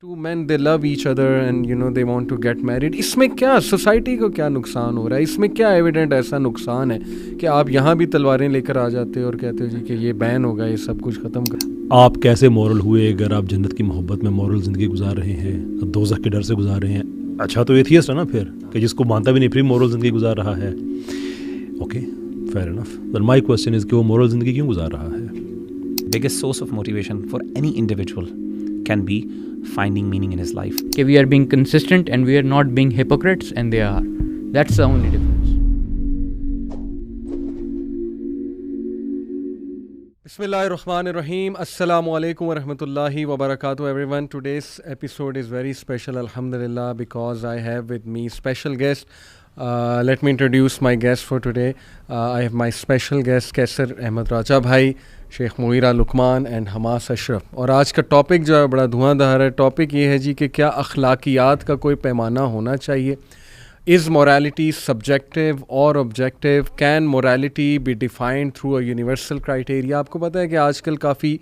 Two men, they love each other and they want to get married. اس میں کیا society کو کیا نقصان ہو رہا ہے؟ اس میں کیا ایویڈنٹ ایسا نقصان ہے کہ آپ یہاں بھی تلواریں لے کر آ جاتے ہو اور کہتے ہو جی کہ یہ بین ہوگا، یہ سب کچھ ختم کر. آپ کیسے مورل ہوئے اگر آپ جنت کی محبت میں مورل زندگی گزار رہے ہیں، دوزخ کے ڈر سے گزار رہے ہیں؟ اچھا تو ایتھیسٹ ہے نا پھر، کہ جس کو مانتا بھی نہیں پھر مورل زندگی گزار رہا ہے. Okay fair enough. But my question is کہ وہ مورل زندگی کیوں گزار رہا ہے؟ biggest source of motivation for any individual can be finding meaning in his life. Okay, we are being consistent and we are not being hypocrites, and they are. That's the only difference. بسم اللہ الرحمن الرحیم. السلام علیکم ورحمۃ اللہ وبرکاتہ everyone. Today's episode is very special, alhamdulillah, because I have with me special guest. Let me introduce my guest for today. I have my special guest کیسر احمد راجہ بھائی، شیخ مغیرہ لقمان and Hamas اشرف. اور آج کا ٹاپک جو ہے بڑا دھواں دھار ہے. ٹاپک یہ ہے جی کہ کیا اخلاقیات کا کوئی پیمانہ ہونا چاہیے؟ Is morality subjective or objective? Can morality be defined through a universal criteria? آپ کو پتہ ہے کہ آج کل کافی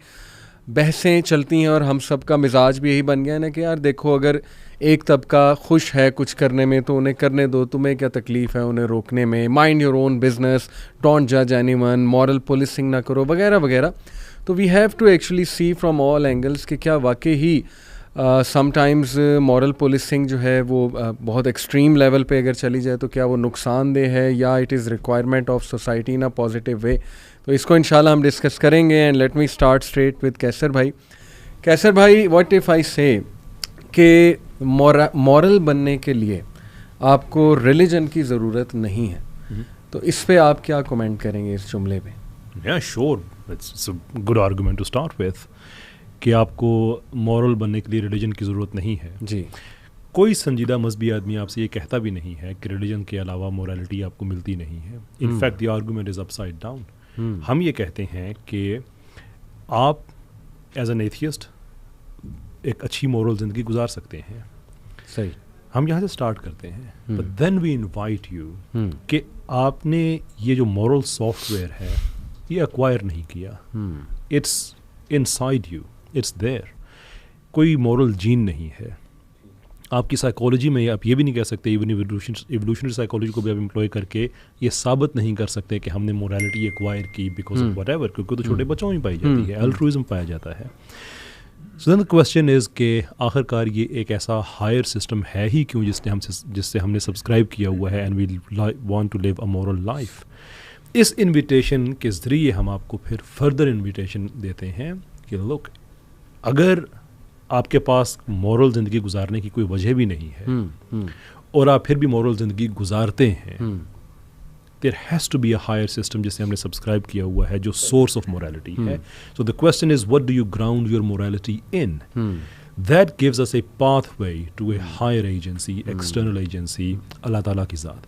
بحثیں چلتی ہیں اور ہم سب کا مزاج بھی یہی بن گیا ہے نا کہ یار دیکھو، اگر ایک طبقہ خوش ہے کچھ کرنے میں تو انہیں کرنے دو، تمہیں کیا تکلیف ہے انہیں روکنے میں. Mind your own business, don't جج اینی ون، مورل پولیسنگ نہ کرو وغیرہ وغیرہ. تو we have to actually see from all angles کہ کیا واقعی ہی سم ٹائمز مورل پولیسنگ جو ہے وہ بہت ایکسٹریم لیول پہ اگر چلی جائے تو کیا وہ نقصان دہ ہے یا it is requirement of society in a positive way. تو اس کو انشاءاللہ ہم ڈسکس کریں گے. And let me start straight with Qaiser بھائی. کیسر بھائی، واٹ ایف آئی سے کہ مورل بننے کے لیے آپ کو ریلیجن کی ضرورت نہیں ہے، تو اس پہ آپ کیا کومنٹ کریں گے اس جملے پہ؟ Yeah, sure. It's a good argument to start with. کہ آپ کو مورل بننے کے لیے ریلیجن کی ضرورت نہیں ہے. جی، کوئی سنجیدہ مذہبی آدمی آپ سے یہ کہتا بھی نہیں ہے کہ ریلیجن کے علاوہ مورالٹی آپ کو ملتی نہیں ہے. In fact the argument is up side down. ہم یہ کہتے ہیں کہ آپ ایز این ایتھیسٹ ایک اچھی مورل زندگی گزار سکتے ہیں. صحیح. ہم یہاں سے اسٹارٹ کرتے ہیں. But then we invite you کہ آپ نے یہ جو مورل سافٹ ویئر ہے یہ ایکوائر نہیں کیا. It's inside you, it's there. کوئی مورل جین نہیں ہے. آپ کی سائیکالوجی میں آپ یہ بھی نہیں کہہ سکتے، ایون ایولیوشنری سائیکالوجی کو بھی آپ امپلوائے کر کے یہ ثابت نہیں کر سکتے کہ ہم نے مورالٹی ایکوائر کی بیکاز آف وٹ ایور، کیونکہ تو چھوٹے بچوں میں پائی جاتی ہے، الٹروئزم پایا جاتا ہے. سو دین دا کویسچن از کہ آخر کار یہ ایک ایسا ہائر سسٹم ہے ہی کیوں جس سے ہم نے سبسکرائب کیا ہوا ہے، and we want to live a moral life. اس انویٹیشن کے ذریعے ہم آپ کو پھر فردر انویٹیشن دیتے ہیں کہ لوک، اگر آپ کے پاس مورل زندگی گزارنے کی کوئی وجہ بھی نہیں ہے اور آپ پھر بھی مورل زندگی گزارتے ہیں، there has to be a higher system جسے ہم نے سبسکرائب کیا ہوا ہے، جو سورس آف مورالٹی ہے. So the question is what do you ground your morality in. That gives us a pathway to a higher agency, external agency, اللہ تعالیٰ کی ذات.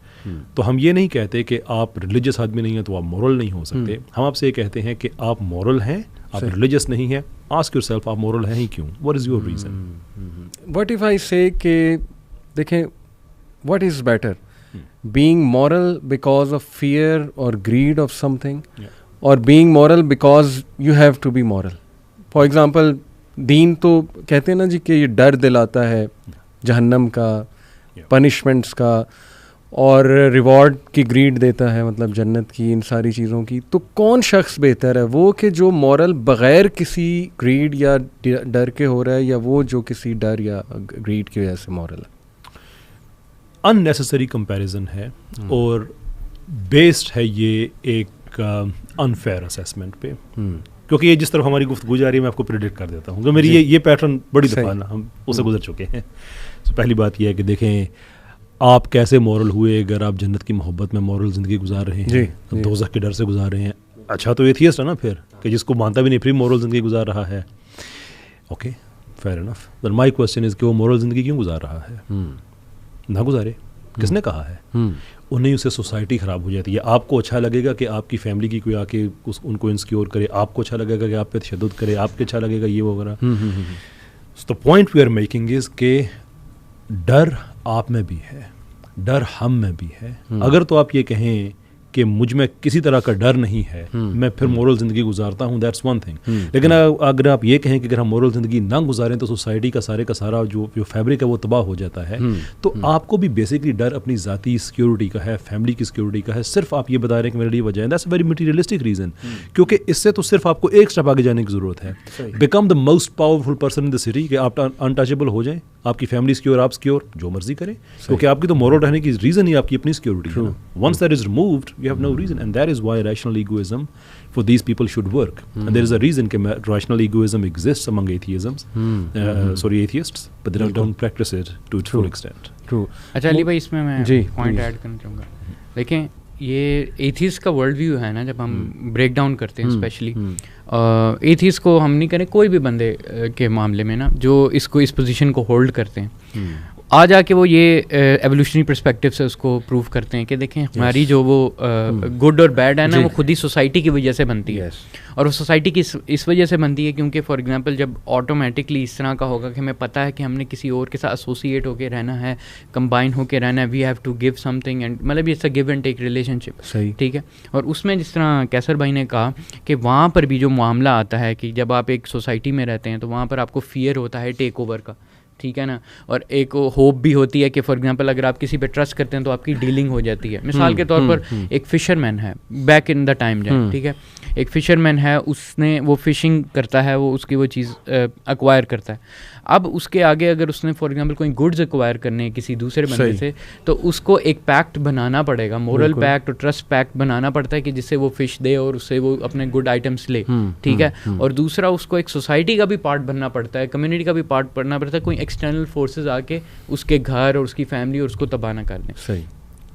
تو ہم یہ نہیں کہتے کہ آپ ریلیجس آدمی نہیں ہیں تو آپ مورل نہیں ہو سکتے. ہم آپ سے یہ کہتے ہیں کہ آپ مورل ہیں، آپ ریلیجس نہیں ہیں. آسک یور سیلف، آپ مورل ہیں ہی کیوں؟ what is your reason? What if I say کہ دیکھیں، what is better, being moral because of fear or greed of something, or being moral because you have to be moral? For example, دین تو کہتے ہیں نا جی کہ یہ ڈر دلاتا ہے جہنم کا، پنشمنٹس کا، اور ریوارڈ کی گریڈ دیتا ہے، مطلب جنت کی، ان ساری چیزوں کی. تو کون شخص بہتر ہے، وہ کہ جو مورل بغیر کسی گریڈ یا ڈر کے ہو رہا ہے، یا وہ جو کسی ڈر یا گریڈ کی وجہ سے مورل ہے؟ ان نیسسری کمپیریزن ہے اور بیسڈ ہے یہ ایک انفیئر اسیسمنٹ پہ. کیونکہ یہ جس طرف ہماری گفتگو جا رہی ہے میں آپ کو پریڈکٹ کر دیتا ہوں کہ میری یہ پیٹرن بڑی دفعہ ہم اسے گزر چکے ہیں. تو پہلی بات یہ ہے کہ دیکھیں آپ کیسے مورل ہوئے اگر آپ جنت کی محبت میں مورل زندگی گزار رہے ہیں، دوزخ کے ڈر سے گزار رہے ہیں. اچھا تو ایتھیسٹ ہے نا پھر، کہ جس کو مانتا بھی نہیں پھر مورل زندگی گزار رہا ہے. Okay fair enough. But my question is کہ وہ مورل زندگی کیوں گزار رہا ہے؟ نہ گزارے. کس نے کہا ہے؟ انہیں اسے سوسائٹی خراب ہو جاتی ہے. آپ کو اچھا لگے گا کہ آپ کی فیملی کی کوئی آ کے ان کو انسیکیور کرے، آپ کو اچھا لگے گا کہ آپ پہ تشدد کرے، آپ کو اچھا لگے گا یہ وغیرہ. تو point we are making is کہ ڈر آپ میں بھی ہے، ڈر ہم میں بھی ہے. اگر تو آپ یہ کہیں کہ مجھ میں کسی طرح کا ڈر نہیں ہے, میں پھر مورل زندگی گزارتا ہوں, دیٹس ون تھنگ. لیکن اگر آپ یہ کہیں کہ اگر ہم مورل زندگی نہ گزاریں تو سوسائٹی کا سارا جو فیبرک ہے وہ تباہ ہو جاتا ہے. تو آپ کو بھی بیسکلی ڈر اپنی ذاتی سیکیورٹی کا ہے, فیملی کی سیکیورٹی کا ہے. صرف آپ یہ بتا رہے ہیں کہ میرے لیے وجہ ہے, that's a very materialistic reason, کیونکہ اس سے تو صرف آپ کو ایک اسٹیپ آگے جانے کی ضرورت ہے. Become the most powerful person in the city, کہ آپ انٹچیبل ہو جائیں, آپ کی فیملی سیکیور, آپ سیکیور, جو مرضی کریں, کیونکہ آپ کی تو مورل رہنے کی ریزن ہی آپ کی اپنی سیکیورٹی ہے. Once that is removed you have no reason, and that is why rational egoism for these people should work. And there is a reason that rational egoism exists among atheists, but they don't practice it to its full extent. True. اچھا علی بھائی, اس میں میں point add کرنا چاہوں گا. دیکھیں یہ atheist کا world view ہے نا, جب ہم بریک ڈاؤن کرتے ہیں اسپیشلی ایتھیسٹ کو, ہم نہیں کریں کوئی بھی بندے کے معاملے میں نا, جو اس پوزیشن کو ہولڈ کرتے ہیں, آ جا کے وہ یہ ایولیوشنری پرسپیکٹیو سے اس کو پروو کرتے ہیں کہ دیکھیں ہماری جو وہ گڈ اور بیڈ ہے نا, وہ خود ہی سوسائٹی کی وجہ سے بنتی ہے. اور وہ سوسائٹی کی اس وجہ سے بنتی ہے کیونکہ فار ایگزامپل جب آٹومیٹکلی اس طرح کا ہوگا کہ ہمیں پتہ ہے کہ ہم نے کسی اور کے ساتھ ایسوسیٹ ہو کے رہنا ہے, کمبائن ہو کے رہنا ہے, we have to give something, and مطلب it's a give and take relationship, ٹھیک ہے. اور اس میں جس طرح کیسر بھائی نے کہا کہ وہاں پر بھی جو معاملہ آتا ہے کہ جب آپ ایک سوسائٹی میں رہتے ہیں تو وہاں پر آپ کو فیئر ہوتا ہے ٹیک اوور کا, ٹھیک ہے نا, اور ایک ہوپ بھی ہوتی ہے کہ فار ایگزامپل اگر آپ کسی پہ ٹرسٹ کرتے ہیں تو آپ کی ڈیلنگ ہو جاتی ہے. مثال کے طور پر ایک فشر مین ہے, بیک ان دا ٹائم جائیں, ٹھیک ہے, ایک فشر مین ہے, اس نے وہ فشنگ کرتا ہے, وہ اس کی وہ چیز ایکوائر کرتا ہے. اب اس کے آگے اگر اس نے فار ایگزامپل کوئی گڈز ایکوائر کرنے کسی دوسرے بندے سے, تو اس کو ایک پیکٹ بنانا پڑے گا, مورل پیکٹ اور ٹرسٹ پیکٹ بنانا پڑتا ہے کہ جس سے وہ فش دے اور اس سے وہ اپنے گڈ آئٹمس لے, ٹھیک ہے. اور دوسرا اس کو ایک سوسائٹی کا بھی پارٹ بننا پڑتا ہے, کمیونٹی کا بھی پارٹ بننا پڑتا ہے, کوئی ایکسٹرنل فورسز آ کے اس کے گھر اور اس کی فیملی اور اس کو تباہ نہ کر دیں.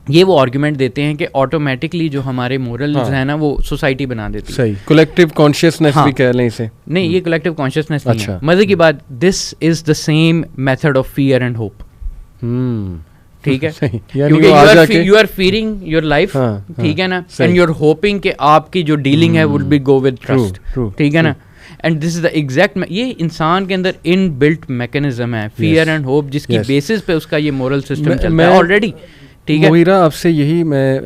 یہ وہ آرگومنٹ دیتے ہیں کہ آٹومیٹکلی جو ہمارے مورلز ہیں نا وہ سوسائٹی بنا دیتی ہے. صحیح, کلیکٹیو کانشیسنیس بھی کہہ لیں اسے. نہیں, یہ کلیکٹیو کانشیسنیس نہیں ہے. مزے کی بات, this is the same method of fear and hope, ٹھیک ہے. You are fearing your life, ٹھیک ہے نا, اینڈ یو آر ہوپنگ کہ آپ کی جو ڈیلنگ ہے will be go with trust, ٹھیک ہے نا. And this is the exact, یہ انسان کے اندر ان بلٹ میکینزم ہے فیئر اینڈ ہوپ, جس کی بیسس پہ اس کا یہ مورل سسٹم چلتا ہے آلریڈی. مغیرہ, آپ سے یہی میں,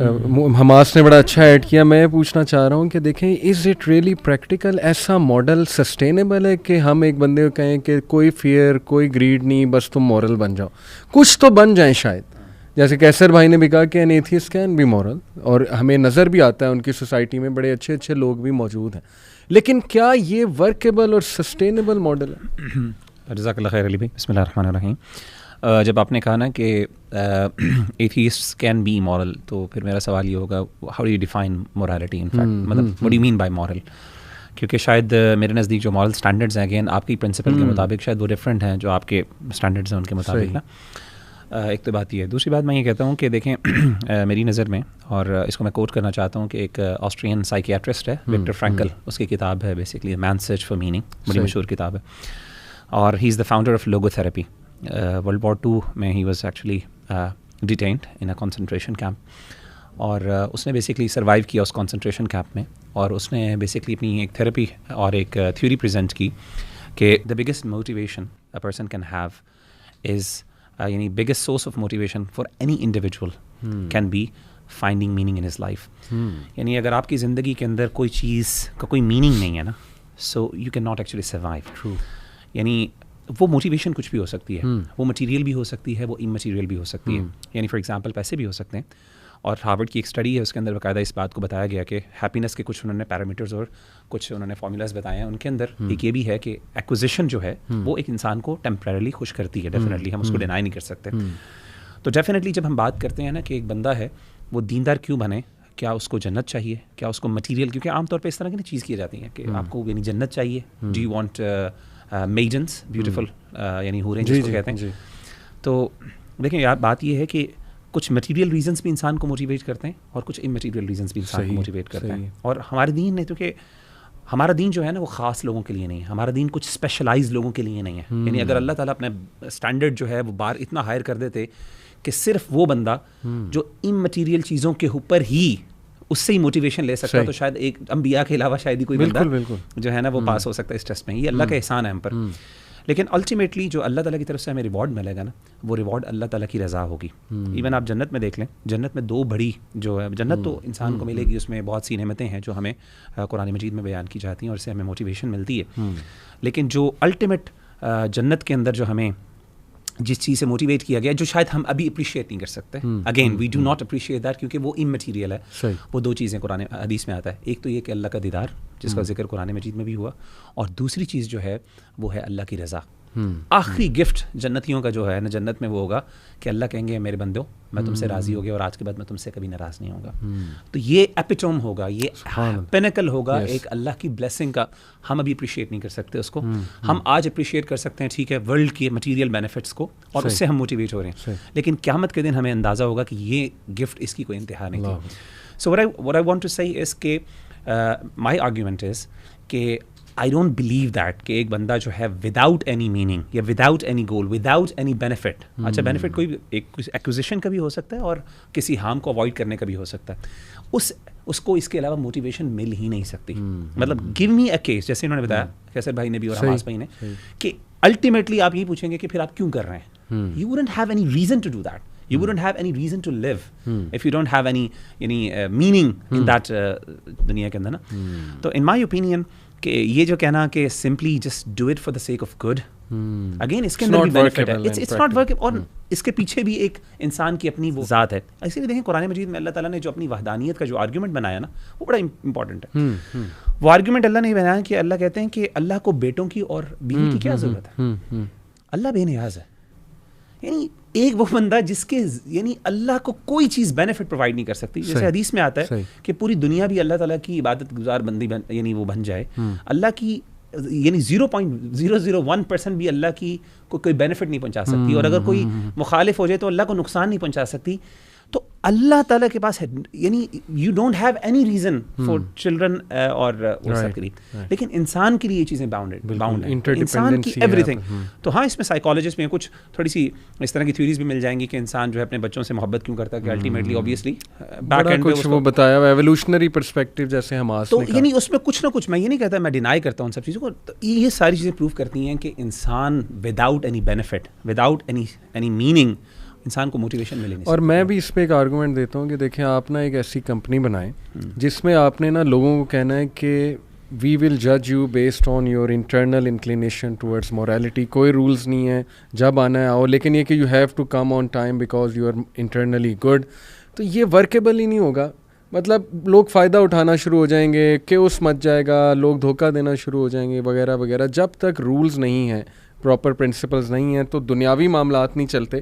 حماس نے بڑا اچھا ایڈ کیا, میں پوچھنا چاہ رہا ہوں کہ دیکھیں از اٹ ریئلی پریکٹیکل, ایسا ماڈل سسٹینیبل ہے کہ ہم ایک بندے کو کہیں کہ کوئی فیئر کوئی گریڈ نہیں, بس تم مورل بن جاؤ, کچھ تو بن جائیں شاید. جیسے کیسر بھائی نے بھی کہا کہ an atheist can be moral, اور ہمیں نظر بھی آتا ہے ان کی سوسائٹی میں بڑے اچھے اچھے لوگ بھی موجود ہیں, لیکن کیا یہ ورکیبل اور سسٹینیبل ماڈل ہے؟ جزاک اللہ خیر علی بھائی. بسم اللہ الرحمن الرحیم. جب آپ نے کہا نا کہ ایتھیسٹس کین بی مورل, تو پھر میرا سوال یہ ہوگا how do you define morality in fact, مطلب what do you mean by moral. کیونکہ شاید میرے نزدیک جو مورل اسٹینڈرڈز ہیں, اگین آپ کی پرنسپل کے مطابق شاید وہ ڈفرینٹ ہیں جو آپ کے اسٹینڈرڈز ہیں ان کے مطابق نا. ایک تو بات یہ ہے. دوسری بات میں یہ کہتا ہوں کہ دیکھیں میری نظر میں, اور اس کو میں کوٹ کرنا چاہتا ہوں کہ ایک آسٹرین سائکیٹرسٹ ہے وکٹر فرینکل, اس کی کتاب ہے basically man search for meaning, بڑی مشہور کتاب ہے, اور he is the founder of logotherapy. World war 2 میں he was actually detained in a concentration camp, اور اس نے بیسکلی سروائیو کیا اس کنسنٹریشن کیمپ میں, اور اس نے بیسکلی اپنی ایک تھراپی اور ایک تھیوری پریزنٹ کی کہ the biggest motivation a person can have is, یعنی biggest source of motivation for any individual can be finding meaning in his life. یعنی اگر آپ کی زندگی کے اندر کوئی چیز کا کوئی میننگ نہیں ہے نا, so you can not actually survive. یعنی وہ موٹیویشن کچھ بھی ہو سکتی ہے, وہ مٹیریل بھی ہو سکتی ہے, وہ امٹیریل بھی ہو سکتی ہے. یعنی فار ایگزامپل پیسے بھی ہو سکتے ہیں, اور ہارورڈ کی ایک اسٹڈی ہے اس کے اندر باقاعدہ اس بات کو بتایا گیا کہ ہیپینس کے کچھ انہوں نے پیرامیٹرز اور کچھ انہوں نے فارمولاز بتائے ہیں, ان کے اندر ایک یہ بھی ہے کہ ایکوزیشن جو ہے وہ ایک انسان کو ٹیمپریرلی خوش کرتی ہے, ڈیفینیٹلی ہم اس کو ڈینائی نہیں کر سکتے. تو ڈیفینیٹلی جب ہم بات کرتے ہیں نا کہ ایک بندہ ہے وہ دیندار کیوں بنے, کیا اس کو جنت چاہیے, کیا اس کو مٹیریل, کیونکہ عام طور پہ اس طرح کی چیز کی جاتی ہیں کہ آپ کو یعنی جنت چاہیے, do you want madness beautiful, یعنی حوریں جس کو کہتے ہیں. تو دیکھیں یار بات یہ ہے کہ کچھ مٹیریل ریزنس بھی انسان کو موٹیویٹ کرتے ہیں اور کچھ امٹیریل ریزنس بھی انسان کو موٹیویٹ کرتے ہیں. اور ہمارے دین نے, کیونکہ ہمارا دین جو ہے نا وہ خاص لوگوں کے لیے نہیں ہے, ہمارا دین کچھ اسپیشلائز لوگوں کے لیے نہیں ہے. یعنی اگر اللہ تعالیٰ اپنے اسٹینڈرڈ جو ہے وہ بار اتنا ہائر کر دیتے کہ صرف وہ بندہ جو امٹیریل چیزوں کے اوپر ہی اس سے ہی موٹیویشن لے سکتا ہے, تو شاید ایک انبیاء کے علاوہ شاید ہی کوئی بندہ جو ہے نا وہ پاس ہو سکتا ہے اس ٹیسٹ میں. یہ اللہ کا احسان ہے ہم پر. لیکن الٹیمیٹلی جو اللہ تعالیٰ کی طرف سے ہمیں ریوارڈ ملے گا نا, وہ ریوارڈ اللہ تعالیٰ کی رضا ہوگی. ایون آپ جنت میں دیکھ لیں, جنت میں 2 بڑی جو ہے, جنت تو انسان کو ملے گی, اس میں بہت سی نعمتیں ہیں جو ہمیں قرآن مجید میں بیان کی جاتی ہیں اور اس سے ہمیں موٹیویشن ملتی ہے. لیکن جو الٹیمیٹ جنت کے اندر جو ہمیں جس چیز سے موٹیویٹ کیا گیا, جو شاید ہم ابھی اپریشیٹ نہیں کر سکتے, again we do not appreciate that, کیونکہ وہ اممیٹیریل ہے. وہ 2 چیزیں قرآن حدیث میں آتا ہے, ایک تو یہ کہ اللہ کا دیدار جس کا ذکر قرآن مجید میں بھی ہوا, اور دوسری چیز جو ہے وہ ہے اللہ کی رضا. آخری گفٹ جنتیوں کا جو ہے نا جنت میں وہ ہوگا کہ اللہ کہیں گے میرے بندو میں تم سے راضی ہو گیا اور آج کے بعد میں تم سے کبھی ناراض نہیں ہوں گا. تو یہ ایپیٹوم ہوگا, یہ پینیکل ہوگا ایک اللہ کی بلیسنگ کا. ہم ابھی اپریشیٹ نہیں کر سکتے اس کو. ہم آج اپریشیٹ کر سکتے ہیں, ٹھیک ہے, ورلڈ کے مٹیریل بینیفٹس کو, اور اس سے ہم موٹیویٹ ہو رہے ہیں, لیکن قیامت کے دن ہمیں اندازہ ہوگا کہ یہ گفٹ اس کی کوئی انتہا نہیں تھی. سو what I want to say is کہ my argument is کہ I don't believe that کہ ایک بندہ جو ہے وداؤٹ اینی میننگ یا وداؤٹ اینی گول, وداؤٹ اینی بینیفٹ, اچھا بینیفٹ کوئی ایک ایکوزیشن کا بھی ہو سکتا ہے اور کسی ہارم کو اوائڈ کرنے کا بھی ہو سکتا ہے, اس کو اس کے علاوہ موٹیویشن مل ہی نہیں سکتی. مطلب گیو می اے کیس, جیسے انہوں نے بتایا کیسر بھائی نے بھی اور حماس بھائی نے, کہ الٹیمیٹلی آپ یہ پوچھیں گے کہ پھر آپ کیوں کر رہے ہیں. You wouldn't have any reason to do that. You wouldn't have any reason to live if you don't have any meaning in that دنیا کے اندر نا. تو in my opinion کہ یہ جو کہنا کہ simply just do it for the sake of good, again اس کے اندر بھی بینیفٹ ہے, اٹس ناٹ ورک, اور اس کے پیچھے بھی ایک انسان کی اپنی وہ ذات ہے. اسی لیے دیکھیں قرآن مجید میں اللہ تعالیٰ نے جو اپنی وحدانیت کا جو آرگیومنٹ بنایا نا وہ بڑا امپورٹنٹ ہے. وہ آرگیومنٹ اللہ نے بنایا کہ اللہ کہتے ہیں کہ اللہ کو بیٹوں کی اور بیوی کی کیا ضرورت ہے, اللہ بے نیاز ہے. یعنی ایک وہ بندہ جس کے یعنی اللہ کو کوئی چیز بینیفٹ پرووائڈ نہیں کر سکتی. جیسے حدیث میں آتا ہے کہ پوری دنیا بھی اللہ تعالیٰ کی عبادت گزار بندی یعنی وہ بن جائے, اللہ کی یعنی 0.001% بھی اللہ کی کو کوئی بینیفٹ نہیں پہنچا سکتی, اور اگر کوئی مخالف ہو جائے تو اللہ کو نقصان نہیں پہنچا سکتی. تو اللہ تعالیٰ کے پاس ہے, یعنی you don't have any reason for children اور لیکن انسان کے لیے یہ چیزیں باؤنڈ ہیں, انسان کی ایوری تھنگ. تو ہاں اس میں سائیکالوجسٹ میں کچھ تھوڑی سی اس طرح کی تھیوریز بھی مل جائیں گی کہ انسان جو ہے اپنے بچوں سے محبت کیوں کرتا ہے, کہ الٹیمیٹلی اوبیسلی بیک اینڈ پہ وہ بتایا ایوولوشنری پرسپیکٹو جیسے حماس, تو یعنی اس میں کچھ نہ کچھ, میں یہ نہیں کہتا میں ڈینائی کرتا ہوں ان سب چیزوں کو, یہ ساری چیزیں پروو کرتی ہیں کہ انسان without any benefit, without any meaning انسان کو موٹیویشن ملے نہیں. اور میں بھی اس پہ ایک آرگومنٹ دیتا ہوں کہ دیکھیں آپ نا ایک ایسی کمپنی بنائیں جس میں آپ نے نا لوگوں کو کہنا ہے کہ وی ول جج you based on your internal inclination towards morality, کوئی رولز نہیں ہے, جب آنا ہے آؤ, لیکن یہ کہ you have to come on time because you are internally good. تو یہ ورکیبل ہی نہیں ہوگا. مطلب لوگ فائدہ اٹھانا شروع ہو جائیں گے, کیوس مچ جائے گا, لوگ دھوکہ دینا شروع ہو جائیں گے وغیرہ وغیرہ. جب تک رولز نہیں ہیں, پراپر پرنسپلز نہیں ہیں, تو دنیاوی معاملات نہیں چلتے.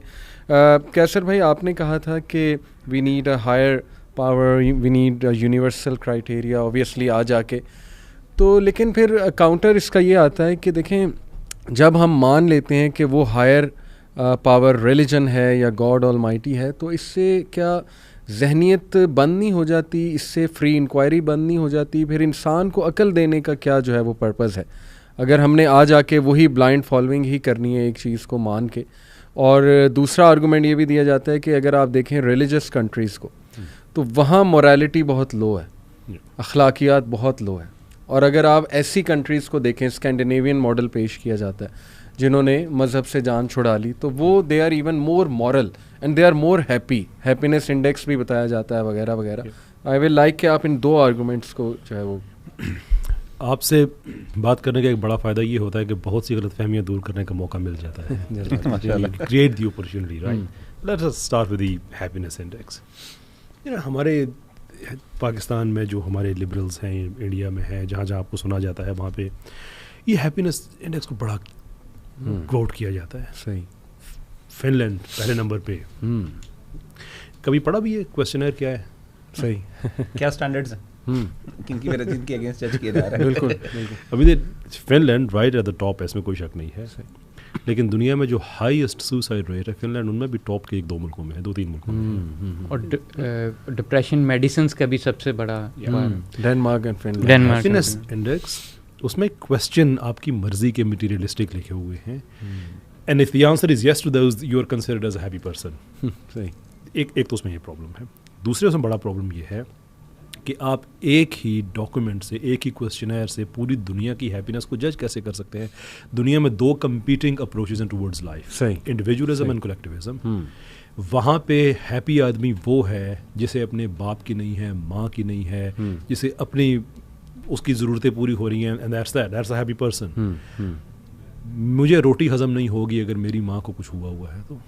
کیسر بھائی آپ نے کہا تھا کہ we need a higher power, we need universal criteria obviously آ جا کے. تو لیکن پھر کاؤنٹر اس کا یہ آتا ہے کہ دیکھیں جب ہم مان لیتے ہیں کہ وہ ہائر پاور ریلیجن ہے یا گاڈ آل مائٹی ہے, تو اس سے کیا ذہنیت بند نہیں ہو جاتی, اس سے فری انکوائری بند نہیں ہو جاتی؟ پھر انسان کو عقل دینے کا کیا جو ہے وہ پرپز ہے اگر ہم نے آ جا کے وہی بلائنڈ فالوئنگ ہی کرنی ہے ایک چیز کو مان کے؟ اور دوسرا آرگومنٹ یہ بھی دیا جاتا ہے کہ اگر آپ دیکھیں ریلیجس کنٹریز کو تو وہاں مورالٹی بہت لو ہے, اخلاقیات بہت لو ہے. اور اگر آپ ایسی کنٹریز کو دیکھیں, اسکینڈینیوین ماڈل پیش کیا جاتا ہے جنہوں نے مذہب سے جان چھڑا لی, تو وہ they are even more moral and they are more happy, happiness index بھی بتایا جاتا ہے وغیرہ وغیرہ. آئی ول لائک کہ آپ ان 2 آرگومنٹس کو جو ہے وہ. آپ سے بات کرنے کا ایک بڑا فائدہ یہ ہوتا ہے کہ بہت سی غلط فہمیاں دور کرنے کا موقع مل جاتا ہے. Create the opportunity, right. Let's start with the happiness index. ہمارے پاکستان میں جو ہمارے لبرلز ہیں, انڈیا میں ہے, جہاں جہاں آپ کو سنا جاتا ہے وہاں پہ یہ ہیپینس انڈیکس کو بڑا کوٹ کیا جاتا ہے. صحیح. فن لینڈ پہلے نمبر پہ. کبھی پڑھا بھی ہے کویسچنر کیا ہے؟ صحیح. کیا اسٹینڈرڈز ہیں کن کے اگینسٹ جج کیا جا رہا ہے؟ بالکل. ابھی Finland right at the top ہے, اس میں کوئی شک نہیں ہے. لیکن دنیا میں جو ہائیسٹ سوسائڈ ریٹ ہے فن لینڈ, ان میں بھی ٹاپ کے 1-2 ملکوں میں ہے, 2-3 ملکوں میں. اور ڈپریشن میڈیسنس کا بھی سب سے بڑا Denmark and Finland. Happiness index اس میں کویسچن آپ کی مرضی کے مٹیریلسٹک لکھے ہوئے ہیں, and if the answer is yes to those you are considered as a happy person. ایک تو اس میں یہ پرابلم ہے. دوسرے اس میں بڑا پرابلم یہ ہے کہ آپ ایک ہی ڈاکومنٹ سے, ایک ہی کوشچنائر سے پوری دنیا کی ہیپینس کو جج کیسے کر سکتے ہیں؟ دنیا میں 2 کمپیٹنگ اپروچز ہیں towards life, individualism and collectivism. وہاں پہ ہیپی آدمی وہ ہے جسے اپنے باپ کی نہیں ہے, ماں کی نہیں ہے, جسے اپنی اس کی ضرورتیں پوری ہو رہی ہیں, and that's a happy person. مجھے روٹی ہضم نہیں ہوگی اگر میری ماں کو کچھ ہوا ہے تو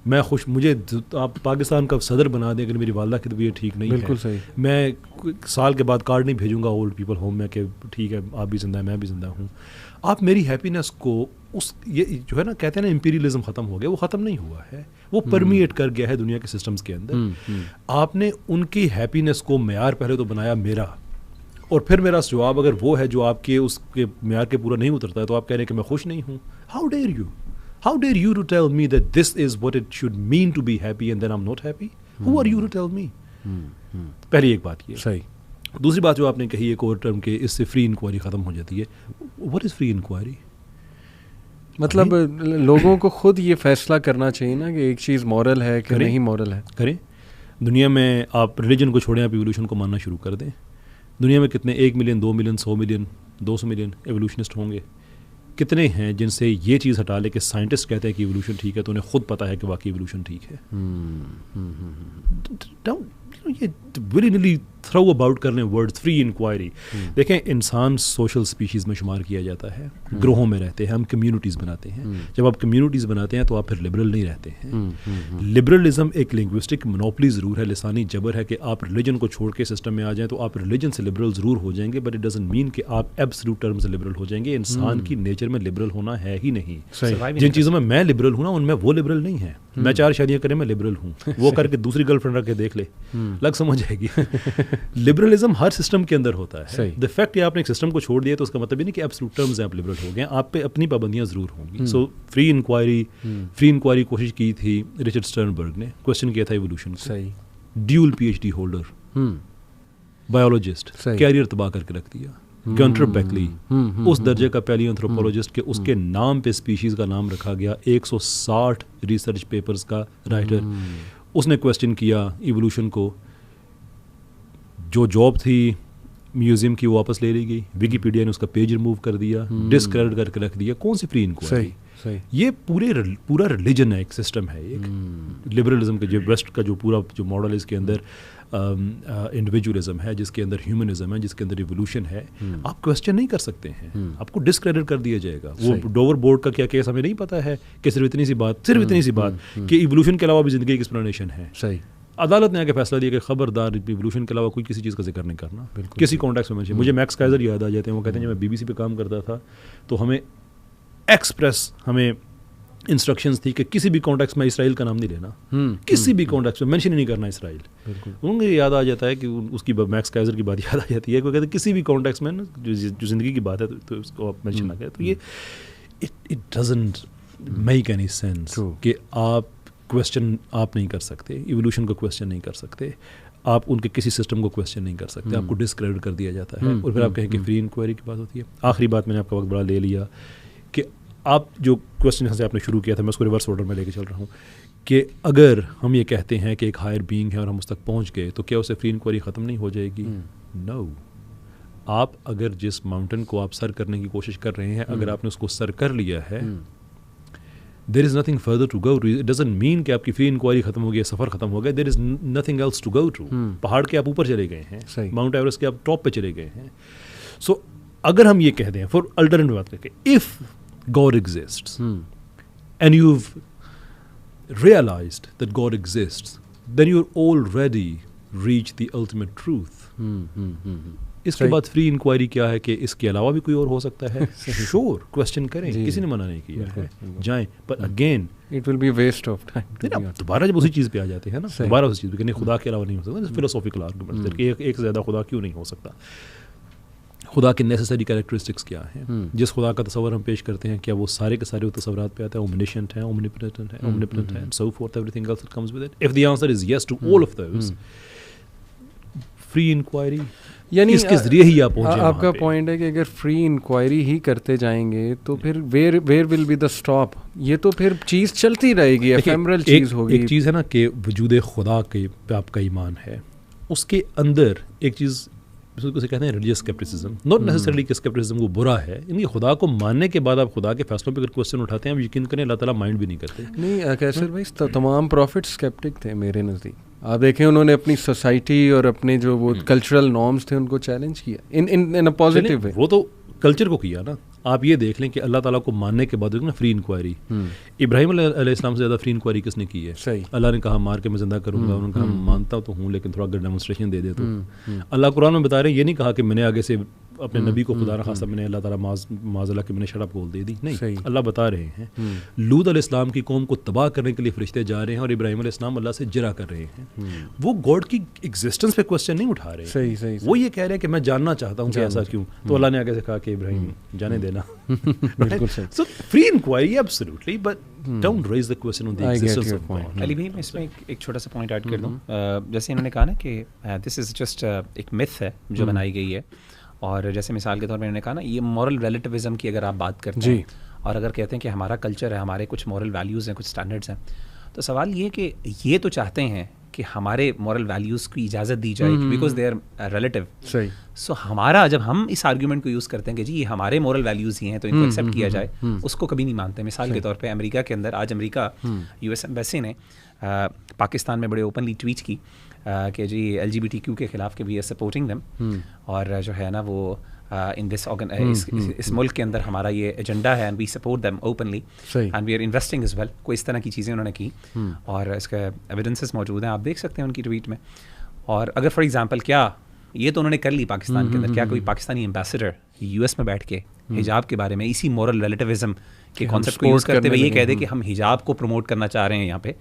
میں خوش. مجھے آپ پاکستان کا صدر بنا دیں اگر میری والدہ کی طبیعت ٹھیک نہیں ہے, بالکل صحیح, میں سال کے بعد کارڈ نہیں بھیجوں گا اولڈ پیپل ہوم میں کہ ٹھیک ہے آپ بھی زندہ ہیں میں بھی زندہ ہوں. آپ میری ہیپینس کو اس یہ جو ہے نا کہتے ہیں نا امپیریلزم ختم ہو گیا, وہ ختم نہیں ہوا ہے, وہ پرمیٹ کر گیا ہے دنیا کے سسٹمز کے اندر. آپ نے ان کی ہیپینس کو معیار پہلے تو بنایا میرا, اور پھر میرا جواب اگر وہ ہے جو آپ کے اس کے معیار کے پورا نہیں اترتا ہے تو آپ کہہ رہے ہیں کہ میں خوش نہیں ہوں. How dare you to tell me that this is what it should mean to be happy and then I'm not happy? Who are you to tell me? پہلی ایک بات یہ صحیح. دوسری بات جو آپ نے کہی ایک اور ٹرم کہ اس سے فری انکوائری ختم ہو جاتی ہے. What is free inquiry? مطلب لوگوں کو خود یہ فیصلہ کرنا چاہیے نا کہ ایک چیز مورل ہے کہ نہیں مورل ہے. کریں. دنیا میں آپ ریلیجن کو چھوڑیں, آپ ایولیوشن کو ماننا شروع کر دیں. دنیا میں کتنے 1 ملین 2 ملین 100 ملین 200 ملین ایولیوشنسٹ ہوں گے. کتنے ہیں جن سے یہ چیز ہٹا لے کہ سائنٹسٹ کہتے ہیں کہ ایولیوشن ٹھیک ہے تو انہیں خود پتہ ہے کہ واقعی ایولیوشن ٹھیک ہے. یہ ویری تھرو اباؤٹ کرنے ورڈ فری انکوائری. دیکھیں انسان سوشل اسپیشیز میں شمار کیا جاتا ہے, گروہوں میں رہتے ہیں, ہم کمیونٹیز بناتے ہیں. جب آپ کمیونٹیز بناتے ہیں تو آپ پھر لبرل نہیں رہتے ہیں. لبرلزم ایک لنگوسٹک منوپلی ضرور ہے, لسانی جبر ہے کہ آپ ریلیجن کو چھوڑ کے سسٹم میں آ جائیں تو آپ ریلیجن سے لبرل ضرور ہو جائیں گے, بٹ اٹ ڈزنٹ مین کہ آپ ایبسلوٹ ٹرم سے لبرل ہو جائیں گے. انسان کی نیچر میں لبرل ہونا ہے ہی نہیں. جن چیزوں میں لبرل ہوں نا ان میں وہ لبرل نہیں ہے. میں 4 شادیاں کریں میں لبرل ہوں, وہ کر کے دوسری گرل فرینڈ رکھ کے دیکھ لے, لگ سمجھ جائے گی. لبرلزم ہر سسٹم کے اندر ہوتا ہے. دی فیکٹ کہ آپ نے ایک سسٹم کو چھوڑ دیا تو اس کا مطلب یہ نہیں کہ ایبسولوٹ ٹرمز ہیں آپ لبرل ہو گئے. آپ پہ اپنی پابندیاں ضرور ہوں گی. سو فری انکوائری کوشش کی تھی رچرڈ اسٹرنبرگ نے, کوشچن کیا تھا ایولیوشن کو. Dual PhD holder biologist, career تباہ کر کے رکھ دیا. گنٹر بیکلی اس درجے کا پہلی انتھروپولوجسٹ کہ اس کے نام پہ اسپیشیز کا نام رکھا گیا, 160 ریسرچ پیپرز کا رائٹر. اس نے کوشچن کیا ایولیوشن کو. جو جاب تھی میوزیم کی وہ واپس لے لی گئی, ویکیپیڈیا نے اس کا پیج ریموو کر دیا, ڈسکریڈٹ کر کے رکھ دیا. کون سی فری انکوائری؟ یہ پورا ریلیجن ہے, ایک سسٹم ہے. ایک لبرلزم کا جو ویسٹ کا جو پورا جو ماڈل ہے اس کے اندر انڈیویجولزم ہے, جس کے اندر ہیومنزم ہے, جس کے اندر ایولیوشن ہے. آپ کوشچن نہیں کر سکتے ہیں, آپ کو ڈسکریڈٹ کر دیا جائے گا. وہ ڈوور بورڈ کا کیا کیس ہمیں نہیں پتا ہے کہ صرف اتنی سی بات کہ ایولیوشن کے علاوہ بھی زندگی کی ایکسپلینیشن ہے. صحیح. عدالت نے آ کے فیصلہ دیا کہ خبردار ایولیوشن کے علاوہ کوئی کسی چیز کا ذکر نہیں کرنا, کسی کانٹیکسٹ میں مینشن. مجھے میکس کائزر یاد آ جاتے ہیں, وہ کہتے ہیں جب میں BBC پہ کام کرتا تھا تو ہمیں ایکسپریس ہمیں انسٹرکشنز تھی کہ کسی بھی کانٹیکسٹ میں اسرائیل کا نام نہیں لینا, کسی بھی کانٹیکسٹ میں مینشن ہی نہیں کرنا اسرائیل. ان کو یاد آ جاتا ہے کہ اس کی میکس کائزر کی بات یاد آ جاتی ہے کہ وہ کہتے ہیں کسی بھی کانٹیکسٹ میں جو زندگی کی بات ہے تو اس کو آپ مینشن نہ کریں. تو یہ it doesn't make any sense کہ آپ کویسچن آپ نہیں کر سکتے, ایولیوشن کو کویسچن نہیں کر سکتے, آپ ان کے کسی سسٹم کو کویسچن نہیں کر سکتے, آپ کو ڈسکریڈٹ کر دیا جاتا ہے. اور پھر آپ کہیں کہ فری انکوائری کی بات ہوتی ہے. آخری بات میں نے آپ کا وقت بڑا لے لیا کہ آپ جو کویسچن سے آپ نے شروع کیا تھا میں اس کو ریورس آرڈر میں لے کے چل رہا ہوں کہ اگر ہم یہ کہتے ہیں کہ ایک ہائر بینگ ہے اور ہم اس تک پہنچ گئے تو کیا اسے فری انکوائری ختم نہیں ہو جائے گی؟ نو. آپ اگر جس ماؤنٹین کو آپ سر کرنے کی کوشش کر رہے ہیں اگر آپ نے اس کو سر کر لیا ہے, there is nothing further to go to. It doesn't mean کہ آپ کی فری انکوائری ختم ہو گئی, سفر ختم ہو گیا. there is nothing else to go to. پہاڑ کے آپ اوپر چلے گئے ہیں, ماؤنٹ ایورسٹ کے آپ ٹاپ پہ چلے گئے ہیں. سو اگر ہم یہ کہہ دیں فور الٹرنیٹو بات کر کے, if God exists and you've realized that God exists, then you're already reached the ultimate truth. اس کے بعد فری انکوائری کیا ہے کہ اس کے علاوہ بھی کوئی اور ہو سکتا ہے. شور کوشچن کریں, کسی نے منع نہیں کیا ہے, جائیں. پر again it will be waste of time. دوبارہ جب اسی چیز پہ آ جاتے ہیں نا, دوبارہ اسی چیز پہ کہ خدا کے علاوہ نہیں ہو سکتا. فلاسافیکل آرگومنٹ کہ ایک سے زیادہ خدا کیوں نہیں ہو سکتا. خدا کے نیسسری کریکٹرسٹکس کیا ہیں؟ جس خدا کا تصور ہم پیش کرتے ہیں کیا وہ سارے کے سارے تصورات پہ آتا ہے؟ اومنیشنٹ ہے, اومنیپوٹنٹ ہے, اومنیپوٹنٹ ہے, so forth, everything else that comes with it. If the answer is yes to all of those, free inquiry یعنی اس کے ذریعے ہی آپ پہنچے. آپ کا پوائنٹ ہے کہ اگر فری انکوائری ہی کرتے جائیں گے تو پھر where will be the stop? یہ تو پھر چیز چلتی رہے گی, ایفیمرل چیز ہوگی. ایک چیز ہے نا کہ وجود خدا کے پہ آپ کا ایمان ہے, اس کے اندر ایک چیز کو کہتے ہیں ریلیجیس اسکیپٹسزم. ناٹ نیسسریلی کہ اسکیپٹسزم وہ برا ہے, یعنی خدا کو ماننے کے بعد آپ خدا کے فیصلوں پہ اگر کوشچن اٹھاتے ہیں, آپ یقین کریں اللہ تعالیٰ مائنڈ بھی نہیں کرتے. نہیں کیسر بھائی, تمام پروفٹ اسکیپٹک تھے میرے نزدیک. آپ دیکھیں انہوں نے اپنی سوسائٹی اور اپنے جو وہ کلچرل نارمس تھے ان کو چیلنج کیا ان اے پازیٹیو وے. وہ تو کلچر کو کیا نا. آپ یہ دیکھ لیں کہ اللہ تعالیٰ کو ماننے کے بعد نا فری انکوائری, ابراہیم علیہ السلام سے زیادہ فری انکوائری کس نے کی ہے؟ صحیح. اللہ نے کہا مار کے میں زندہ کروں گا, انہوں نے کہا مانتا تو ہوں لیکن تھوڑا اگر ڈیمونسٹریشن دے دے تو. اللہ قرآن میں بتا رہے ہیں, یہ نہیں کہا کہ میں نے آگے سے اپنے نبی کو خدا نخواستہ میں نے اللہ تعالیٰ معاذ اللہ کہ میں نے شراب بول دے دی, نہیں. اللہ بتا رہے ہیں لوط علیہ السلام کی قوم کو تباہ کرنے کے لیے فرشتے جا رہے ہیں اور ابراہیم علیہ السلام اللہ سے جرا کر رہے ہیں. وہ گاڈ کی ایگزسٹنس پہ کوشچن نہیں اٹھا رہے. صحیح. وہ یہ کہہ رہے ہیں کہ میں جاننا چاہتا ہوں کہ ایسا کیوں. تو اللہ نے آگے سے کہا کہ ابراہیم جانے دینا. So free inquiry absolutely, but don't raise the question on the existence of God. علی بھائی میں اس میں ایک چھوٹا سا پوائنٹ ایڈ کر دوں. جیسے انہوں نے کہا نا کہ دس از جسٹ ایک میتھ ہے جو بنائی گئی ہے, اور جیسے مثال کے طور پہ انہوں نے کہا نا یہ مورل ریلیٹیوزم کی اگر آپ بات کرتے ہیں اور اگر کہتے ہیں کہ ہمارا کلچر ہے, ہمارے کچھ مورل ویلیوز ہیں, کچھ اسٹینڈرڈس ہیں, تو سوال یہ کہ یہ تو چاہتے ہیں کہ ہمارے مورل ویلیوز کی اجازت دی جائے بیکاز دے آر ریلیٹیو. صحیح. سو ہمارا جب ہم اس آرگیومنٹ کو یوز کرتے ہیں کہ جی یہ ہمارے مورل ویلیوز ہی ہیں تو ان کو ایکسیپٹ کیا جائے, اس کو کبھی نہیں مانتے. مثال کے طور پہ امریکہ کے اندر آج امریکہ یو ایس ایمبیسی نے پاکستان میں بڑے اوپنلی ٹویٹ کی کہ جی LGBTQ کے خلاف کہ وی آر سپورٹنگ دیم, اور جو ہے نا وہ ان دس اس ملک کے اندر ہمارا یہ ایجنڈا ہے and we support them openly and we are investing as well. کوئی اس طرح کی چیزیں انہوں نے کی اور اس کے ایویڈنسز موجود ہیں, آپ دیکھ سکتے ہیں ان کی ٹویٹ میں. اور اگر فار ایگزامپل کیا یہ تو انہوں نے کر لی پاکستان کے اندر, کیا کوئی پاکستانی ایمبیسڈر US میں بیٹھ کے حجاب کے بارے میں اسی مورل ریلیٹیوزم کے کانسیپٹ کو یوز کرتے ہوئے یہ کہہ دے کہ ہم حجاب کو پروموٹ کرنا چاہ رہے ہیں یہاں پہ,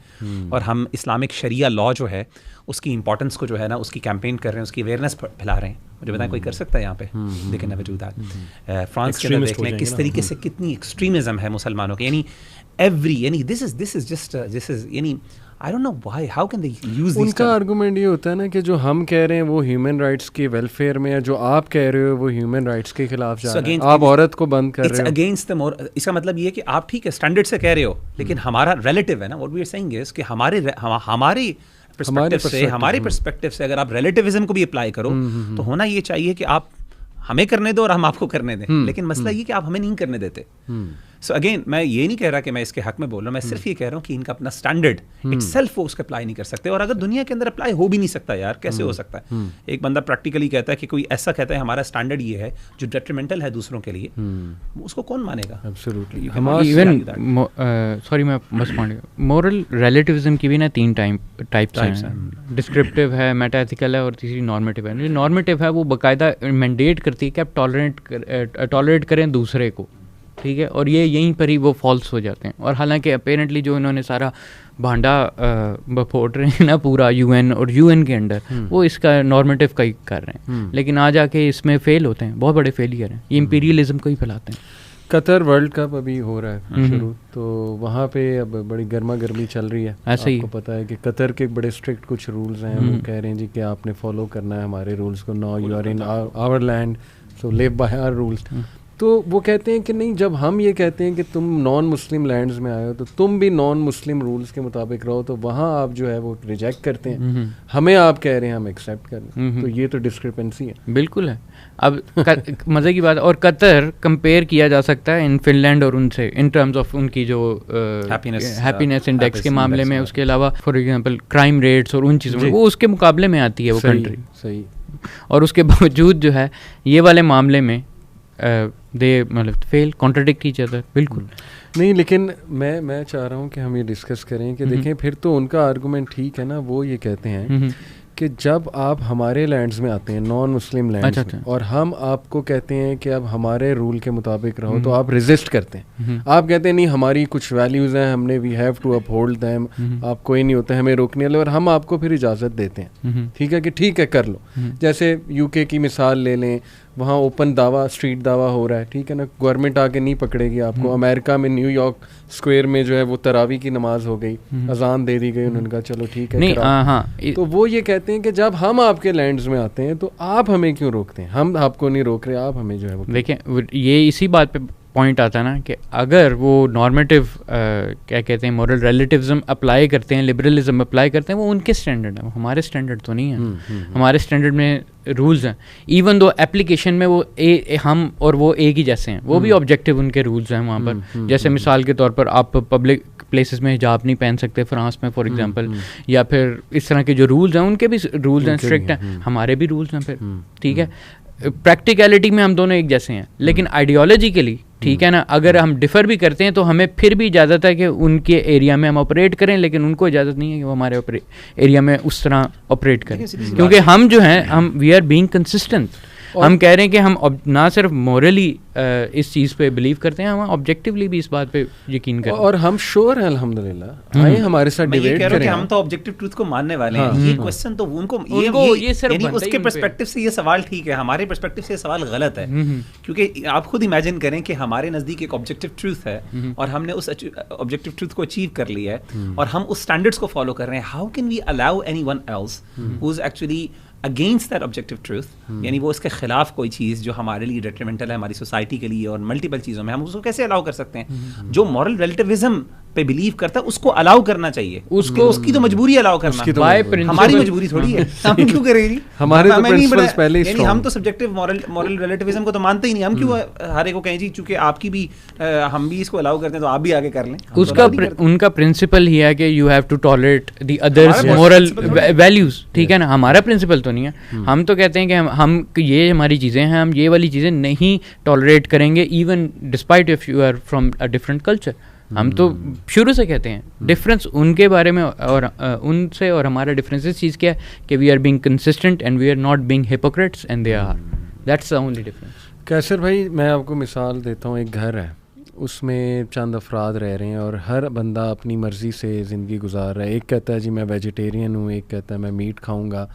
اور ہم اسلامک شریعہ لا جو ہے اس کی امپورٹنس کو جو ہے نا اس کی کیمپین کر رہے ہیں, اس کی اویئرنیس پھیلا رہے ہیں. مجھے بتائیں کوئی کر سکتا ہے یہاں پہ؟ لیکن وجود فرانس کے اندر دیکھ لیں کس طریقے سے کتنی ایکسٹریمزم ہے مسلمانوں کے, یعنی دس از جسٹ یعنی I don't know why, how can they use these. ان کا آرگومنٹ یہ ہوتا ہے نا کہ جو ہم کہہ رہے ہیں وہ ہیومن رائٹس کے ویلفیئر میں, یا جو آپ کہہ رہے ہو وہ ہیومن رائٹس کے خلاف جا رہے ہیں. آپ عورت کو بند کر رہے ہو. اگینسٹ دا مور. اس کا مطلب یہ ہے کہ آپ ٹھیک ہے اسٹینڈرڈ سے کہہ رہے ہو لیکن ہمارا ریلیٹیو ہے نا, what we are saying is کہ ہماری پرسپیکٹیو سے اگر آپ ریلیٹیوزم کو بھی اپلائی کرو تو ہونا یہ چاہیے کہ آپ ہمیں کرنے دو اور ہم آپ کو کرنے دیں, لیکن مسئلہ یہ کہ آپ ہمیں نہیں کرنے دیتے. سو اگین میں یہ نہیں کہہ رہا کہ میں اس کے حق میں بول رہا ہوں, میں صرف یہ کہہ رہا ہوں کہ ان کا اپنا اسٹینڈرڈ اٹ سیلف وہ اس کو اپلائی نہیں کر سکتے. اور اگر دنیا کے اندر اپلائی ہو بھی نہیں سکتا یار, کیسے ہو سکتا ہے؟ ایک بندہ پریکٹیکلی کہتا ہے کہ کوئی ایسا کہتا ہے ہمارا اسٹینڈرڈ یہ ہے جو ڈیٹریمنٹل ہے دوسروں کے لیے, اس کو کون مانے گا؟ ایبسولوٹلی. ایون سوری میں بس پوائنٹ, مورل ریلیٹیوزم کی بھی نا 3 ٹائپس ہیں. ڈسکرپٹیو ہے, میٹا ایتھیکل ہے, اور تیسری نارمیٹیو ہے. نارمیٹیو ہے وہ باقاعدہ مینڈیٹ کرتی ہے کہ آپ ٹالریٹ کریں دوسرے کو, ٹھیک ہے, اور یہ یہیں پر ہی وہ فالس ہو جاتے ہیں. اور حالانکہ اپیرنٹلی جو انہوں نے سارا بھانڈا پھوڑ رہے ہیں نا پورا UN اور UN کے انڈر, وہ اس کا نارمیٹیو کا ہی کر رہے ہیں, لیکن آ جا کے اس میں فیل ہوتے ہیں, بہت بڑے فیلئر ہیں, یہ امپیریلزم کو ہی پھیلاتے ہیں. قطر ورلڈ کپ ابھی ہو رہا ہے شروع, تو وہاں پہ اب بڑی گرما گرمی چل رہی ہے. ایسے ہی آپ کو پتہ ہے کہ قطر کے بڑے اسٹرکٹ کچھ رولز ہیں, وہ کہہ رہے ہیں جی کہ آپ نے فالو کرنا ہے ہمارے رولز کو, no you are in our land so live by our rules. تو وہ کہتے ہیں کہ نہیں, جب ہم یہ کہتے ہیں کہ تم نان مسلم لینڈز میں آئے ہو تو تم بھی نان مسلم رولز کے مطابق رہو, تو وہاں آپ جو ہے وہ ریجیکٹ کرتے ہیں, ہمیں آپ کہہ رہے ہیں ہم ایکسیپٹ کر لیں. تو یہ تو ڈسکرپنسی ہے. بالکل ہے. اب مزے کی بات, اور قطر کمپیئر کیا جا سکتا ہے ان فن لینڈ اور ان سے ان ٹرمز آف ان کی جو ہیپینیس انڈیکس کے معاملے میں. اس کے علاوہ فار ایگزامپل کرائم ریٹس اور ان چیزوں میں وہ اس کے مقابلے میں آتی ہے وہ کنٹری. صحیح. اور اس کے باوجود جو ہے یہ والے معاملے میں دے مطلب فیل کانٹرڈکٹ ایچ ادر. بالکل نہیں, لیکن میں چاہ رہا ہوں کہ ہم یہ ڈسکس کریں کہ دیکھیں پھر تو ان کا آرگومنٹ ٹھیک ہے نا, وہ یہ کہتے ہیں کہ جب آپ ہمارے لینڈز میں آتے ہیں نان مسلم لینڈز میں, اور ہم آپ کو کہتے ہیں کہ اب ہمارے رول کے مطابق رہو, تو آپ ریزسٹ کرتے ہیں. آپ کہتے ہیں نہیں ہماری کچھ ویلیوز ہیں, ہم نے we have to uphold them, آپ کوئی نہیں ہوتا ہمیں روکنے والے, اور ہم آپ کو پھر اجازت دیتے ہیں, ٹھیک ہے کہ ٹھیک ہے کر لو. جیسے UK کی مثال لے لیں, وہاں اوپن دعویٰ اسٹریٹ دعویٰ ہو رہا ہے, ٹھیک ہے نا, گورنمنٹ آ کے نہیں پکڑے گی آپ کو. امریکہ میں نیو یارک اسکوائر میں جو ہے وہ تراویح کی نماز ہو گئی, اذان دے دی گئی, انہوں نے کہا چلو ٹھیک ہے. تو وہ یہ کہتے ہیں کہ جب ہم آپ کے لینڈز میں آتے ہیں تو آپ ہمیں کیوں روکتے ہیں, ہم آپ کو نہیں روک رہے, آپ ہمیں جو ہے وہ. دیکھیں یہ اسی بات پہ پوائنٹ آتا نا کہ اگر وہ نارمیٹیو کیا کہتے ہیں مورل ریلیٹیوزم اپلائی کرتے ہیں, لبرلزم اپلائی کرتے ہیں, وہ ان کے اسٹینڈرڈ ہیں, وہ ہمارے اسٹینڈرڈ تو نہیں ہیں. ہمارے اسٹینڈرڈ میں رولز ہیں, ایون دو اپلیکیشن میں وہ ہم اور وہ ایک ہی جیسے ہیں, وہ بھی آبجیکٹیو ان کے رولز ہیں وہاں پر. جیسے مثال کے طور پر آپ پبلک پلیسز میں حجاب نہیں پہن سکتے فرانس میں فار ایگزامپل, یا پھر اس طرح کے جو رولز ہیں ان کے بھی رولز ہیں اسٹرکٹ ہیں, ہمارے بھی رولز ہیں پھر. ٹھیک ہے, پریکٹیکلٹی میں ہم دونوں ایک جیسے ہیں, لیکن آئیڈیالوجیکلی ٹھیک ہے نا, اگر ہم ڈفر بھی کرتے ہیں تو ہمیں پھر بھی اجازت ہے کہ ان کے ایریا میں ہم آپریٹ کریں, لیکن ان کو اجازت نہیں ہے کہ وہ ہمارے ایریا میں اس طرح آپریٹ کریں, کیونکہ ہم جو ہیں ہم وی آر بینگ کنسسٹنٹ. ہم کہہ رہے ہیں کہ ہم نہ صرف مورلی اس چیز پہ بلیو کرتے ہیں, ہم آبجیکٹیولی بھی اس بات پہ یقین کرتے ہیں, اور ہم شور ہیں الحمدللہ. آئے ہمارے ساتھ ڈیبیٹ کریں, ہم تو آبجیکٹیو ٹروتھ کو ماننے والے ہیں. یہ کوسچن تو ان کو یعنی اس کے پرسپیکٹو سے یہ سوال ٹھیک ہے, ہمارے پرسپیکٹو سے یہ سوال غلط ہے. کیونکہ آپ خود امیجن کریں کہ ہمارے نزدیک ایک آبجیکٹیو ٹروتھ ہے اور ہم نے اس آبجیکٹیو ٹروتھ کو اچیو کر لیا ہے اور ہم اس اسٹینڈرڈس کو فالو کر رہے ہیں. How can we allow anyone else who is actually against that objective truth, یعنی وہ اس کے خلاف کوئی چیز جو ہمارے لیے ڈیٹریمنٹل ہے ہماری سوسائٹی کے لیے اور ملٹیپل چیزوں میں, ہم اس کو کیسے الاؤ کر سکتے ہیں؟ جو مورل ریلیٹیوزم پہ بلیو کرتا ہے اس کو الاؤ کرنا چاہیے, اس کی تو مجبوری الاؤ کرنا, ہماری مجبوری تھوڑی ہے. ہم کیوں کریں گی؟ ہمارے تو پرنسپلز پہلے ہی یعنی ہم تو سبجیکٹیو مورل ریلیٹیوزم کو تو مانتے ہی نہیں. ہم کیوں ہر ایک کو کہیں جی چونکہ آپ کی بھی ہم بھی اس کو الاؤ کرتے ہیں تو آپ بھی آگے کر لیں. اس کا ان کا پرنسپل ہی ہے کہ you have to tolerate the others moral values. ٹھیک ہے نا, ہمارا پرنسپل تو نہیں ہے. ہم تو کہتے ہیں کہ ہم یہ ہماری چیزیں ہیں, ہم یہ والی چیزیں نہیں ٹالریٹ کریں گے even despite of you are from a different culture. ہم تو شروع سے کہتے ہیں ڈفرینس ان کے بارے میں اور ان سے اور ہمارا ڈفرینس اس چیز کیا ہے کہ we are being consistent and we are not being hypocrites and they are. That's the only difference. Qaiser بھائی, میں آپ کو مثال دیتا ہوں. ایک گھر ہے, اس میں چند افراد رہ رہے ہیں اور ہر بندہ اپنی مرضی سے زندگی گزار رہا ہے. ایک کہتا ہے جی میں ویجیٹیرین ہوں, ایک کہتا ہے میں میٹ کھاؤں گا.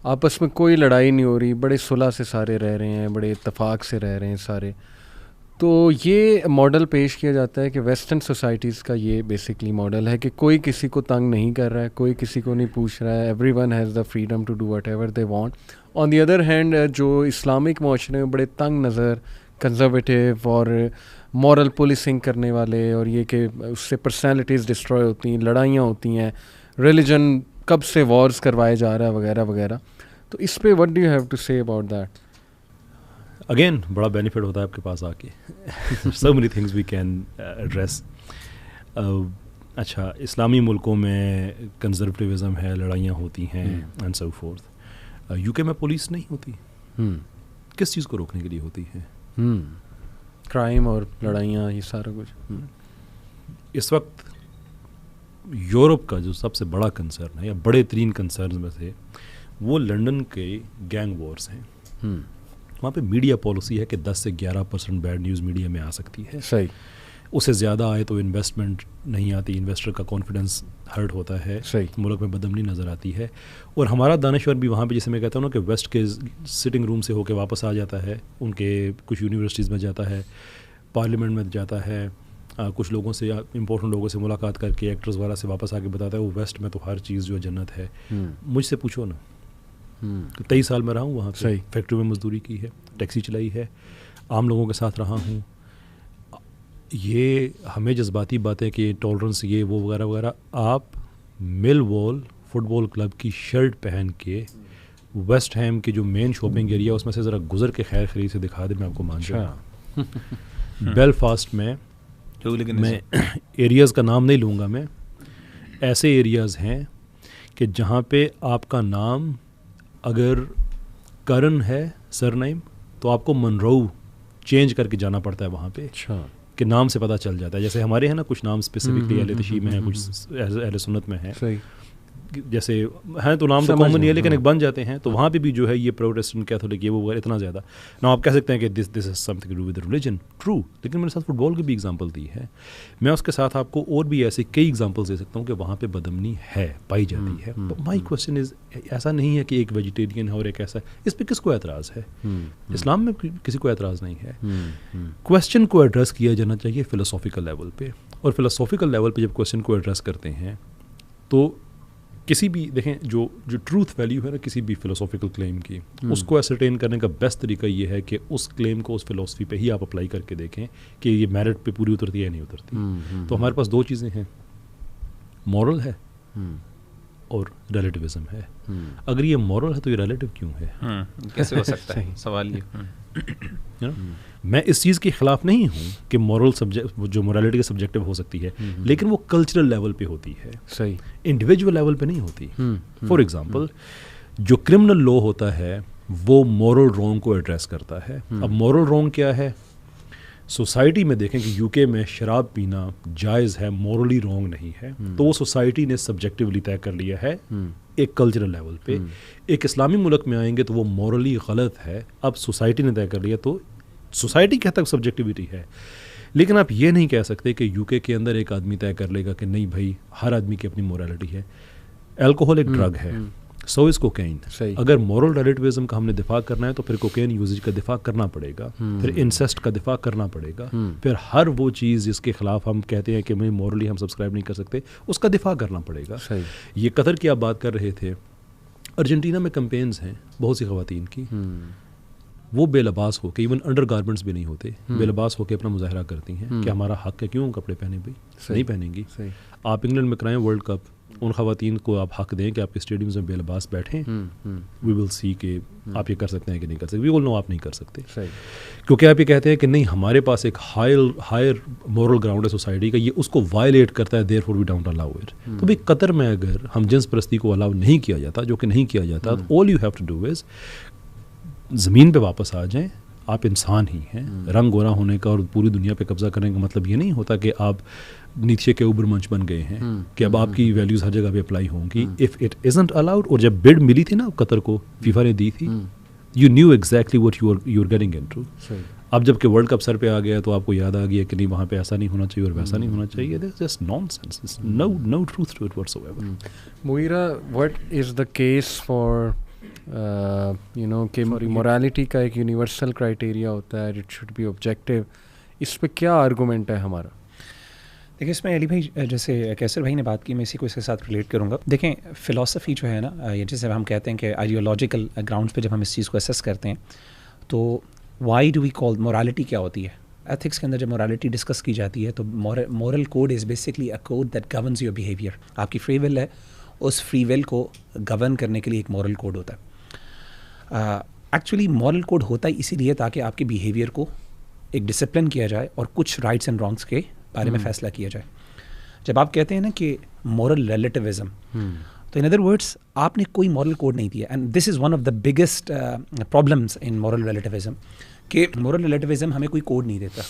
آپس میں کوئی لڑائی نہیں ہو رہی, بڑے صلح سے سارے رہ رہے ہیں, بڑے اتفاق سے رہ رہے ہیں سارے. تو یہ ماڈل پیش کیا جاتا ہے کہ ویسٹرن سوسائٹیز کا یہ بیسکلی ماڈل ہے کہ کوئی کسی کو تنگ نہیں کر رہا ہے, کوئی کسی کو نہیں پوچھ رہا ہے. Everyone has the freedom to do whatever they want. On the other hand جو اسلامک معاشرے میں بڑے تنگ نظر, کنزرویٹیو اور مورل پولیسنگ کرنے والے, اور یہ کہ اس سے پرسنالٹیز ڈسٹروائے ہوتی ہیں, لڑائیاں ہوتی ہیں, ریلیجن کب سے وارز کروائے جا رہا ہے وغیرہ وغیرہ. تو اس پہ what do you have to say about that? Again بڑا بینیفٹ ہوتا ہے آپ کے پاس آ کے. So many things we can address. اچھا, اسلامی ملکوں میں کنزرویٹیوزم ہے, لڑائیاں ہوتی ہیں اینڈ سو فورتھ. یو کے میں پولیس نہیں ہوتی. کس چیز کو روکنے کے لیے ہوتی ہے؟ کرائم اور لڑائیاں, یہ سارا کچھ. اس وقت یورپ کا جو سب سے بڑا کنسرن ہے یا بڑے ترین کنسرنز میں سے وہ لنڈن کے گینگ وارز ہیں. وہاں پہ میڈیا پالیسی ہے کہ 10 سے 11% بیڈ نیوز میڈیا میں آ سکتی ہے. صحیح. اس سے زیادہ آئے تو انویسٹمنٹ نہیں آتی, انویسٹر کا کانفیڈنس ہرٹ ہوتا ہے, ملک میں بدامنی نظر آتی ہے. اور ہمارا دانشور بھی وہاں پہ, جیسے میں کہتا ہوں نا کہ ویسٹ کے سٹنگ روم سے ہو کے واپس آ جاتا ہے, ان کے کچھ یونیورسٹیز میں جاتا ہے, پارلیمنٹ میں جاتا ہے, کچھ لوگوں سے امپورٹنٹ لوگوں سے ملاقات کر کے ایکٹرز والا سے واپس آ کے بتاتا ہے وہ ویسٹ میں تو ہر چیز جو جنت ہے. مجھ سے پوچھو نا, 23 سال میں رہا ہوں وہاں پہ, فیکٹری میں مزدوری کی ہے, ٹیکسی چلائی ہے, عام لوگوں کے ساتھ رہا ہوں. یہ ہمیں جذباتی باتیں کہ ٹالرنس یہ وہ وغیرہ وغیرہ, آپ مل وال فٹ بال کلب کی شرٹ پہن کے ویسٹ ہیم کے جو مین شاپنگ ایریا اس میں سے ذرا گزر کے خیر خرید سے دکھا دیں, میں آپ کو مان جاؤں. بیلفاسٹ میں ایریاز کا نام نہیں لوں گا میں, ایسے ایریاز ہیں کہ جہاں پہ آپ کا نام اگر کرن ہے سر نیم تو آپ کو منرو چینج کر کے جانا پڑتا ہے وہاں پہ. اچھا. کہ نام سے پتہ چل جاتا ہے. جیسے ہمارے ہیں نا کچھ نام اسپیسیفکلی اہل تشیع میں ہیں, کچھ اہل سنت میں ہیں, جیسے ہیں تو نام تو کامن نہیں ہے لیکن ایک بن جاتے ہیں. تو وہاں پہ بھی جو ہے یہ پروٹیسٹنٹ کیتھولک یہ وہ اتنا زیادہ نا, آپ کہہ سکتے ہیں کہ this is something to do with religion, true. لیکن میرے ساتھ فٹ بال کی بھی ایگزامپل دی ہے, میں اس کے ساتھ آپ کو اور بھی ایسے کئی ایگزامپلس دے سکتا ہوں کہ وہاں پہ بدامنی ہے, پائی جاتی ہے. مائی کوشچن از, ایسا نہیں ہے کہ ایک ویجیٹیرین ہے اور ایک ایسا, اس پہ کس کو اعتراض ہے؟ اسلام میں کسی کو اعتراض نہیں ہے. کوشچن کو ایڈریس کیا جانا چاہیے فلسافیکل لیول پہ, اور فلسافیکل لیول پہ جب کوشچن کو ایڈریس کرتے ہیں تو کسی بھی دیکھیں جو ٹروتھ ویلیو ہے نا کسی بھی فلسافیکل کلیم کی، اس کو ایسرٹین کرنے کا بیسٹ طریقہ یہ ہے کہ اس کلیم کو اس فلسفی پہ ہی آپ اپلائی کر کے دیکھیں کہ یہ میرٹ پہ پوری اترتی ہے یا نہیں اترتی. تو ہمارے پاس دو چیزیں ہیں، مورل ہے اور ریلیٹیوزم ہے. اگر یہ مورل ہے تو یہ ریلیٹیو کیوں ہے؟ کیسے ہو سکتا ہے سوال یہ. میں اس چیز کے خلاف نہیں ہوں کہ مورل جو مورالٹی کا سبجیکٹو ہو سکتی ہے، لیکن وہ کلچرل لیول پہ ہوتی ہے، صحیح، انڈیویجول لیول پہ نہیں ہوتی. فار ایگزامپل جو کرمنل لا ہوتا ہے وہ مورل رونگ کو ایڈریس کرتا ہے. اب مورل رونگ کیا ہے؟ سوسائٹی میں دیکھیں کہ یو کے میں شراب پینا جائز ہے، مورلی رونگ نہیں ہے، تو وہ سوسائٹی نے سبجیکٹیولی طے کر لیا ہے ایک کلچرل لیول پہ. ایک اسلامی ملک میں آئیں گے تو وہ مورلی غلط ہے، اب سوسائٹی نے طے کر لیا تو سوسائٹی کے حد تک سبجیکٹیوٹی ہے. لیکن آپ یہ نہیں کہہ سکتے کہ یو کے اندر ایک آدمی طے کر لے گا کہ نہیں بھائی ہر آدمی کی اپنی مورالٹی ہے. الکوہول ایک ڈرگ ہے، سو از کوکین. اگر مورل ریلیٹیوزم کا ہم نے دفاع کرنا ہے تو پھر کوکین یوزیج کا دفاع کرنا پڑے گا، پھر انسیسٹ کا دفاع کرنا پڑے گا، پھر ہر وہ چیز جس کے خلاف ہم کہتے ہیں کہ میں مورلی ہم سبسکرائب نہیں کر سکتے اس کا دفاع کرنا پڑے گا. یہ قطر کی آپ بات کر رہے تھے، ارجنٹینا میں کمپینز ہیں بہت سی خواتین کی، وہ بے لباس ہو کے ایون انڈر گارمنٹس بھی نہیں ہوتے، بے لباس ہو کے اپنا مظاہرہ کرتی ہیں کہ ہمارا حق ہے، کیوں کپڑے پہنے بھائی، نہیں پہنیں گی. آپ انگلینڈ میں کرائیں ورلڈ کپ، ان خواتین کو آپ حق دیں کہ آپ کے اسٹیڈیمز میں بے لباس بیٹھیں، وی ول سی کہ آپ یہ کر سکتے ہیں کہ نہیں کر سکتے. وی ول نو آپ نہیں کر سکتے، کیونکہ آپ یہ کہتے ہیں کہ نہیں ہمارے پاس ایک ہائر مورل گراؤنڈ ہے سوسائٹی کا، یہ اس کو وائلیٹ کرتا ہے، therefore we don't allow it. تو بھائی قطر میں اگر ہم جنس پرستی کو الاؤ نہیں کیا جاتا، جو کہ نہیں کیا جاتا، all you have to do is زمین پہ واپس آ جائیں. آپ انسان ہی ہیں. رنگ گورا ہونے کا اور پوری دنیا پہ قبضہ کرنے کا مطلب یہ نہیں ہوتا کہ آپ نیچے کے اوبر منچ بن گئے ہیں کہ اب آپ کی ویلیوز ہر جگہ پہ اپلائی ہوں گی. اف اٹ ازنٹ الاؤڈ، اور جب بڈ ملی تھی نا قطر کو فیفا نے دی تھی، you knew exactly what you are getting into. اب جب کہ ورلڈ کپ سر پہ آ گیا تو آپ کو یاد آ گیا کہ نہیں وہاں پہ ایسا نہیں ہونا چاہیے اور ویسا نہیں ہونا چاہیے. That's just nonsense. No truth to it whatsoever. Muira, what is the case for کہ مورالٹی کا ایک یونیورسل کرائٹیریا ہوتا ہے، اٹ شوڈ بی آبجیکٹیو، اس پہ کیا آرگومنٹ ہے ہمارا؟ دیکھیں اس میں علی بھائی جیسے کیسر بھائی نے بات کی، میں اسی کو اس کے ساتھ ریلیٹ کروں گا. دیکھیں فلاسفی جو ہے نا، جیسے ہم کہتے ہیں کہ آئیڈیولوجیکل گراؤنڈس پہ جب ہم اس چیز کو اسیس کرتے ہیں تو why do we call morality کیا ہوتی ہے. ایتھکس کے اندر جب مورالٹی ڈسکس کی جاتی ہے تو moral code is basically a code that governs your behaviour. آپ کی فری ول ہے، اس فری ول کو گورن کرنے کے لیے ایک مورل کوڈ ہوتا ہے. ایکچولی مورل کوڈ ہوتا ہے اسی لیے تاکہ آپ کے بیہیویئر کو ایک ڈسپلن کیا جائے اور کچھ رائٹس اینڈ رانگس کے بارے میں فیصلہ کیا جائے. جب آپ کہتے ہیں نا کہ مورل ریلیٹیوزم، تو ان ادر ورڈس آپ نے کوئی مورل کوڈ نہیں دیا. And this is one of the biggest problems in moral relativism کہ مورل ریلیٹیوزم ہمیں کوئی کوڈ نہیں دیتا،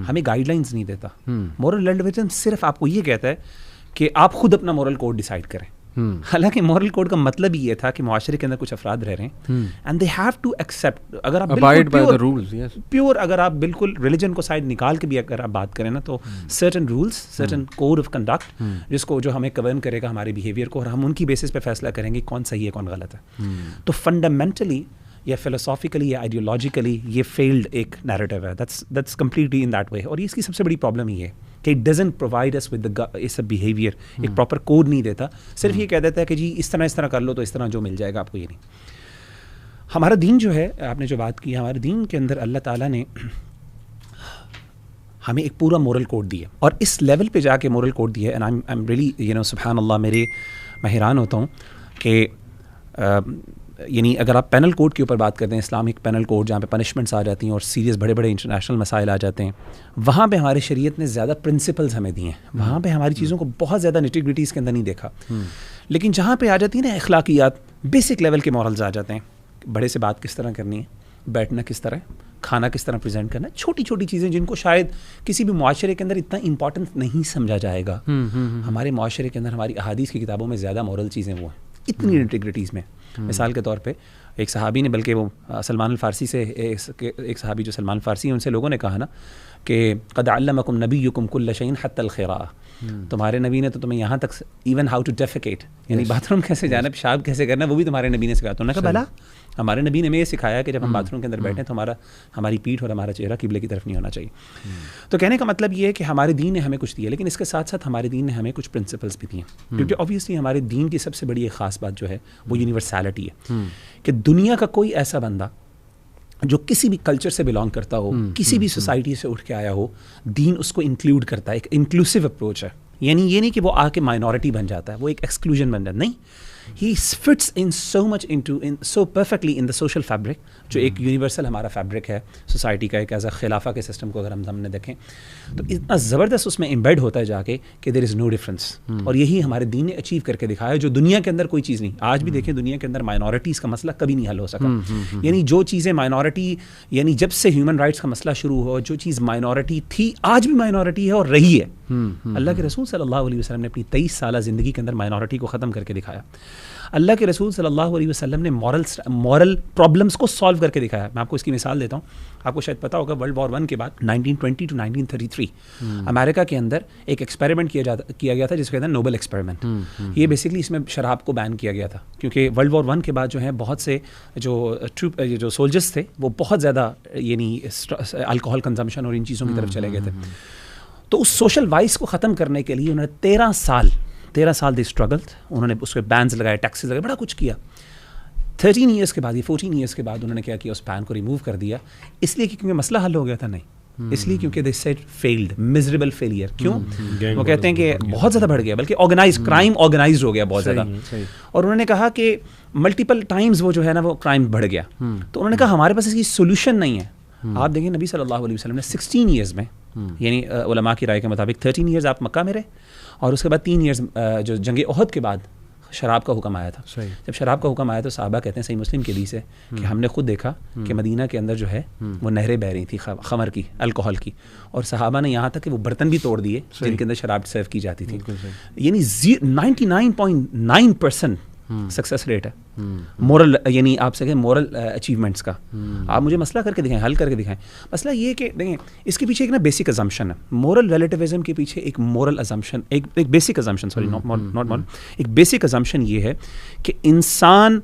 ہمیں گائیڈ لائنس نہیں دیتا. مورل ریلیٹیوزم صرف آپ کو یہ کہتا ہے کہ آپ خود اپنا مورل کوڈ ڈیسائیڈ کریں. حالانکہ مورل کوڈ کا مطلب یہ تھا کہ معاشرے کے اندر کچھ افراد رہ رہے ہیں and they have to accept. اگر آپ پیور اگر آپ بالکل ریلیجن کو سائڈ نکال کے بھی اگر آپ بات کریں نا تو certain rules, certain code of conduct جس کو جو ہمیں گورن کرے گا ہمارے بیہیویئر کو، اور ہم ان کی بیسس پہ فیصلہ کریں گے کون صحیح ہے کون غلط ہے. تو فنڈامنٹلی یا فلسافیکلی یا آئیڈیولوجیکلی یہ فیلڈ ایک نیریٹیو ہے. That's completely in that way. اور اس کی سب سے بڑی پرابلم یہ ہے کہ it doesn't provide us with اس بیہیویئر، ایک پراپر کوڈ نہیں دیتا، صرف یہ کہہ دیتا ہے کہ جی اس طرح کر لو تو اس طرح جو مل جائے گا آپ کو. یہ نہیں. ہمارا دین جو ہے، آپ نے جو بات کی، ہمارے دین کے اندر اللہ تعالیٰ نے ہمیں ایک پورا مورل کوڈ دیا، اور اس لیول پہ جا کے مورل کوڈ دیا. اینڈ آئی ایم ریئلی سبحان اللہ، میں حیران ہوتا ہوں کہ یعنی اگر آپ پینل کوڈ کے اوپر بات کرتے ہیں، اسلامک پینل کوڈ جہاں پہ پنشمنٹس آ جاتی ہیں اور سیریس بڑے بڑے انٹرنیشنل مسائل آ جاتے ہیں، وہاں پہ ہماری شریعت نے زیادہ پرنسپلز ہمیں دیے ہیں. وہاں پہ ہماری چیزوں کو بہت زیادہ نیٹی-گریٹیز کے اندر نہیں دیکھا. لیکن جہاں پہ آ جاتی ہیں نا اخلاقیات، بیسک لیول کے مورلز آ جاتے ہیں. بڑے سے بات کس طرح کرنی ہے، بیٹھنا کس طرح، کھانا کس طرح پریزنٹ کرنا، چھوٹی چھوٹی چیزیں جن کو شاید کسی بھی معاشرے کے اندر اتنا امپورٹنٹ نہیں سمجھا جائے گا. ہمارے معاشرے کے اندر ہماری احادیث کی کتابوں میں زیادہ مورل چیزیں وہ ہیں اتنی انٹیگریٹیز میں. مثال کے طور پہ ایک صحابی نے, بلکہ وہ سلمان الفارسی سے ایک صحابی جو سلمان الفارسی ہیں ان سے لوگوں نے کہا نا کہ قد علمکم نبیکم کل شیء حتی الخراء, تمہارے نبی نے تو تمہیں یہاں تک ایون ہاؤ ٹو ڈیفیکیٹ, یعنی باتھ روم کیسے جانا, پیشاب کیسے کرنا, وہ بھی تمہارے نبی نے سکھایا. تو انہوں نے کہا بھلا ہمارے نبی نے ہمیں یہ سکھایا کہ جب ہم باتھ روم کے اندر بیٹھیں تو ہماری پیٹھ اور ہمارا چہرہ قبلے کی طرف نہیں ہونا چاہیے. تو کہنے کا مطلب یہ ہے کہ ہمارے دین نے ہمیں کچھ دیا, لیکن اس کے ساتھ ساتھ ہمارے دین نے ہمیں کچھ پرنسپلس بھی دیے, کیونکہ اوبیسلی ہمارے دین کی سب سے بڑی ایک خاص بات جو ہے وہ یونیورسیلٹی ہے, کہ دنیا کا کوئی ایسا بندہ جو کسی بھی کلچر سے بلانگ کرتا ہو, کسی بھی سوسائٹی سے اٹھ کے آیا ہو, دین اس کو انکلوڈ کرتا ہے. ایک انکلوسیو اپروچ ہے, یعنی یہ نہیں کہ وہ آ کے مائنورٹی بن جاتا ہے, وہ ایک ایکسکلوژن بن جاتا ہے, نہیں, he fits in so much into so perfectly in the social fabric, جو ایک یونیورسل ہمارا فیبرک ہے سوسائٹی کا, ایک ایز اے خلافہ کے سسٹم کو اگر ہم نے دیکھیں تو اتنا زبردست اس میں امبیڈ ہوتا ہے جا کے کہ دیر از نو ڈفرینس. اور یہی ہمارے دین نے اچیو کر کے دکھایا, جو دنیا کے اندر کوئی چیز نہیں. آج بھی دیکھیں دنیا کے اندر مائنورٹیز کا مسئلہ کبھی نہیں حل ہو سکا, یعنی جو چیزیں مائنورٹی, یعنی جب سے ہیومن رائٹس کا مسئلہ شروع ہوا, جو چیز مائنورٹی تھی آج بھی مائنورٹی ہے اور رہی ہے. اللہ کے رسول صلی اللہ علیہ وسلم نے اپنی 23 سالہ زندگی کے اندر مائنورٹی کو ختم کر کے دکھایا. اللہ کے رسول صلی اللہ علیہ وسلم نے مورل پرابلمس کو سالو کر کے دکھایا. میں آپ کو اس کی مثال دیتا ہوں. آپ کو شاید پتا ہوگا ورلڈ وار 1 کے بعد 1920 to 1933 امریکہ کے اندر ایک ایکسپیریمنٹ کیا گیا تھا جس کو کہتے ہیں نوبل ایکسپیریمنٹ. یہ بیسکلی اس میں شراب کو بین کیا گیا تھا, کیونکہ ورلڈ وار 1 کے بعد جو ہے بہت سے جو سولجرس تھے وہ بہت زیادہ یعنی الکوہل کنزمپشن اور ان چیزوں کی طرف چلے گئے تھے. تو اس سوشل وائس کو ختم کرنے کے لیے انہوں نے 13 سال دی اسٹرگل, انہوں نے اس پہ بینز لگائے, ٹیکسز لگائے, بڑا کچھ کیا. 13 ایئرس کے بعد, یہ 14 ایئرس کے بعد انہوں نے کیا اس بین کو ریموو کر دیا, اس لیے کہ کیونکہ مسئلہ حل ہو گیا تھا. نہیں, اس لیے کیونکہ they said field, miserable failure. کیوں؟ وہ کہتے ہیں کہ بہت زیادہ بڑھ گیا, بلکہ آرگنائز کرائم آرگنائزڈ ہو گیا بہت زیادہ. اور انہوں نے کہا کہ ملٹیپل ٹائمز وہ جو ہے نا وہ کرائم بڑھ گیا. تو انہوں نے کہا ہمارے پاس اس کی سولوشن نہیں ہے. آپ دیکھیں نبی صلی اللہ علیہ وسلم نے 16 ایئرس میں, یعنی علماء کی رائے کے مطابق 13 ایئرس آپ مکہ میں رہے, اور اس کے بعد 3 ایئرس جو جنگ احد کے بعد شراب کا حکم آیا تھا. جب شراب کا حکم آیا تو صحابہ کہتے ہیں, صحیح مسلم کے حدیث ہے, کہ ہم نے خود دیکھا کہ مدینہ کے اندر جو ہے وہ نہریں بہ رہی تھی خمر کی, الکوہل کی, اور صحابہ نے یہاں تک کہ وہ برتن بھی توڑ دیے جن کے اندر شراب سرو کی جاتی تھی. یعنی 99.9% سکسیس ریٹ ہے مورل, یعنی آپ سے کہیں مورل اچیومنٹس کا. آپ مجھے مسئلہ کر کے دکھائیں, حل کر کے دکھائیں. مسئلہ یہ کہ دیکھیں اس کے پیچھے ایک نا بیسک ازمپشن ہے. مورل ریلیٹیوزم کے پیچھے ایک مورل ازمپشن, ایک basic assumption, sorry not moral, ایک بیسک ازمپشن یہ ہے کہ انسان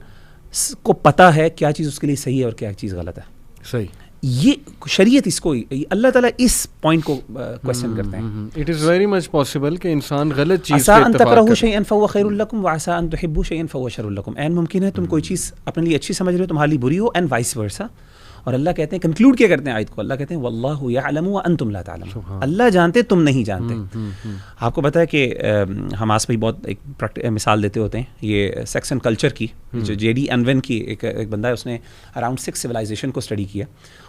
کو پتہ ہے کیا چیز اس کے لیے صحیح ہے اور کیا چیز غلط ہے. صحیح, یہ شریعت اس کو, اللہ تعالیٰ اس پوائنٹ کو کویسچن کرتے ہیں. It is very much possible کہ انسان غلط چیز عسیٰ ان تکرہوا شیئا فہو خیر لکم وعسیٰ ان تحبوا شیئا فہو شر لکم. این ممکن ہے تم کوئی چیز اپنے لیے اچھی سمجھ رہے ہو تمہارے لیے بری ہو, اینڈ وائس ورسا. اور اللہ کہتے ہیں, کنکلوڈ کیا کرتے ہیں آیت کو, اللہ کہتے ہیں واللہ یعلم وانتم لا تعلمون, اللہ جانتے تم نہیں جانتے. آپ کو پتہ ہے کہ حماس بھائی بہت ایک مثال دیتے ہوتے ہیں یہ سیکس اینڈ کلچر کی, جو جے ڈی انون کی ایک بندہ ہے, اس نے اراؤنڈ 6 سویلائزیشن کو اسٹڈی کیا,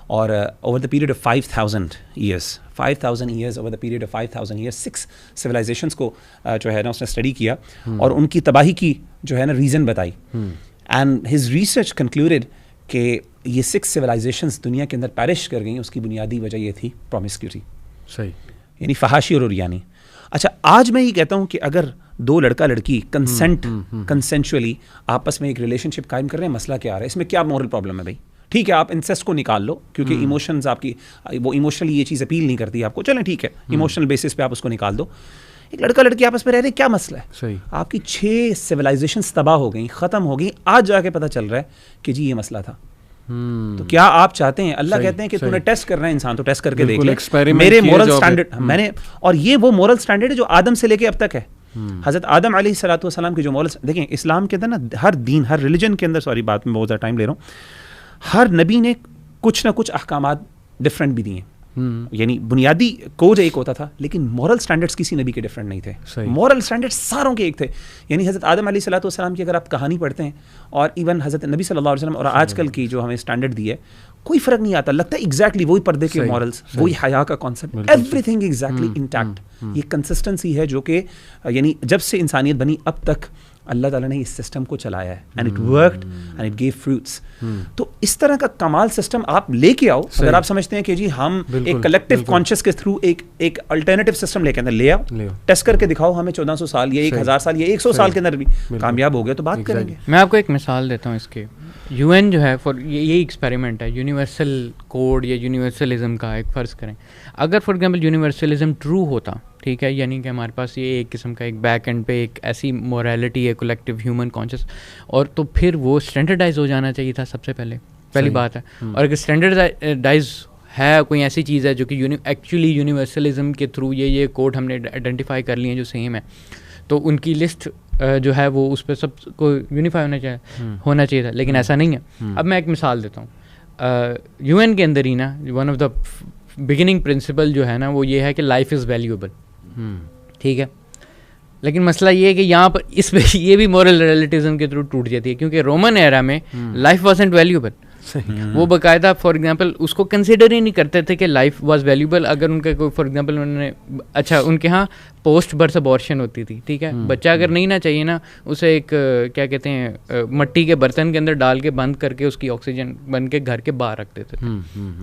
اور over the period of 5000 years over the period of 5000 years 6 civilisations کو جو ہے نا اس نے اسٹڈی کیا, اور ان کی تباہی کی جو ہے نا ریزن بتائی. اینڈ ہز ریسرچ کنکلوڈیڈ کہ یہ 6 سویلائزیشنز دنیا کے اندر پیرش کر گئیں, اس کی بنیادی وجہ یہ تھی پرومسکیوٹی. صحیح, یعنی فحاشی اور عریانی. اچھا, آج میں یہ کہتا ہوں کہ اگر 2 لڑکا لڑکی کنسینچولی آپس میں ایک ریلیشن شپ قائم کر رہے ہیں, مسئلہ کیا آ رہا ہے, اس میں کیا مورل پرابلم ہے بھائی؟ ٹھیک ہے, آپ انسیسٹ کو نکال لو کیونکہ ایموشنز آپ کی وہ ایموشنلی یہ چیز اپیل نہیں کرتی آپ کو, چلیں ٹھیک ہے, ایموشنل بیسس پہ آپ اس کو نکال دو. ایک لڑکا لڑکی آپس میں رہ رہے ہیں, کیا مسئلہ ہے؟ صحیح, آپ کی 6 سویلائزیشنز تباہ ہو گئیں, ختم ہو گئیں, آج جا کے پتہ چل رہا ہے کہ جی یہ مسئلہ تھا. تو کیا آپ چاہتے ہیں, اللہ کہتے ہیں کہ تو نے ٹیسٹ کرنا ہے انسان, تو ٹیسٹ کر کے دیکھ لے میرے مورل سٹینڈرڈ میں نے, اور یہ وہ مورل سٹینڈرڈ ہے جو آدم سے لے کے اب تک ہے. حضرت آدم علیہ الصلوۃ والسلام کی جو مورل, دیکھیں اسلام کے اندر نا ہر دین, ہر ریلیجن کے اندر, سوری بات میں بہت زیادہ ٹائم لے رہا ہوں, ہر نبی نے کچھ نہ کچھ احکامات ڈفرینٹ بھی دیے. یعنی بنیادی کوڈ ایک ہوتا تھا, لیکن مورل سٹینڈرڈس کسی نبی کے ڈفرینٹ نہیں تھے. مورل سٹینڈرڈ ساروں کے ایک تھے. یعنی حضرت آدم علیہ الصلوۃ والسلام کی اگر آپ کہانی پڑھتے ہیں, اور ایون حضرت نبی صلی اللہ علیہ وسلم اور آج کل کی جو ہمیں سٹینڈرڈ دی ہے, کوئی فرق نہیں آتا, لگتا ہے ایگزیکٹلی وہی پردے کے مورلس, وہی حیا کا concept, every thing exactly intact. یہ کنسسٹنسی ہے جو کہ یعنی جب سے انسانیت بنی اب تک اللہ تعالیٰ نے اس سسٹم کو چلایا ہے, and it worked and it give fruits. تو اس طرح کا کمال سسٹم آپ لے کے آؤ. اگر آپ سمجھتے ہیں کہ جی ہم ایک کلیکٹیو کانشیس کے تھرو ایک الٹرنیٹیو سسٹم لے کے اندر لے آؤ, ٹیسٹ کر کے دکھاؤ ہمیں 1400 سال یا 1000 سال یا 100 سال کے اندر بھی کامیاب ہو گئے تو بات کریں گے. میں آپ کو ایک مثال دیتا ہوں اس کے. UN جو ہے فار یہی ایکسپیریمنٹ ہے یونیورسل کوڈ یا یونیورسلزم کا. ایک فرض کریں اگر فار ایگزامپل یونیورسلزم ٹرو ہوتا, ٹھیک ہے, یعنی کہ ہمارے پاس یہ ایک قسم کا ایک بیک اینڈ پہ ایک ایسی مورالٹی ہے کولیکٹیو ہیومن کانشیس, اور تو پھر وہ اسٹینڈرڈائز ہو جانا چاہیے تھا سب سے پہلی بات ہے. اور اگر اسٹینڈرڈائز ہے کوئی ایسی چیز ہے جو کہ ایکچولی یونیورسلزم کے تھرو یہ کوڈ ہم نے آئیڈینٹیفائی کر لیے ہیں جو سیم ہے, تو ان کی لسٹ جو ہے وہ اس پہ سب کو یونیفائی ہونا چاہیے تھا, لیکن ایسا نہیں ہے. اب میں ایک مثال دیتا ہوں. UN کے اندر ہی نا one of the beginning principle جو ہے نا وہ یہ ہے کہ لائف از ویلیوبل, ٹھیک ہے, لیکن مسئلہ یہ ہے کہ یہاں پر اس پہ یہ بھی مورل ریلیٹیزم کے تھرو ٹوٹ جاتی ہے, کیونکہ رومن ایرا میں لائف وازنٹ ویلیوبل. وہ باقاعدہ فار ایگزامپل اس کو کنسیڈر ہی نہیں کرتے تھے کہ لائف واز ویلیوبل. اگر ان کا کوئی فار ایگزامپل انہوں نے اچھا ان کے ہاں پوسٹ برتھ ابارشن ہوتی تھی, ٹھیک ہے, بچہ اگر نہیں نا چاہیے نا اسے ایک کیا کہتے ہیں مٹی کے برتن کے اندر ڈال کے بند کر کے اس کی آکسیجن بن کے گھر کے باہر رکھ دیتے تھے,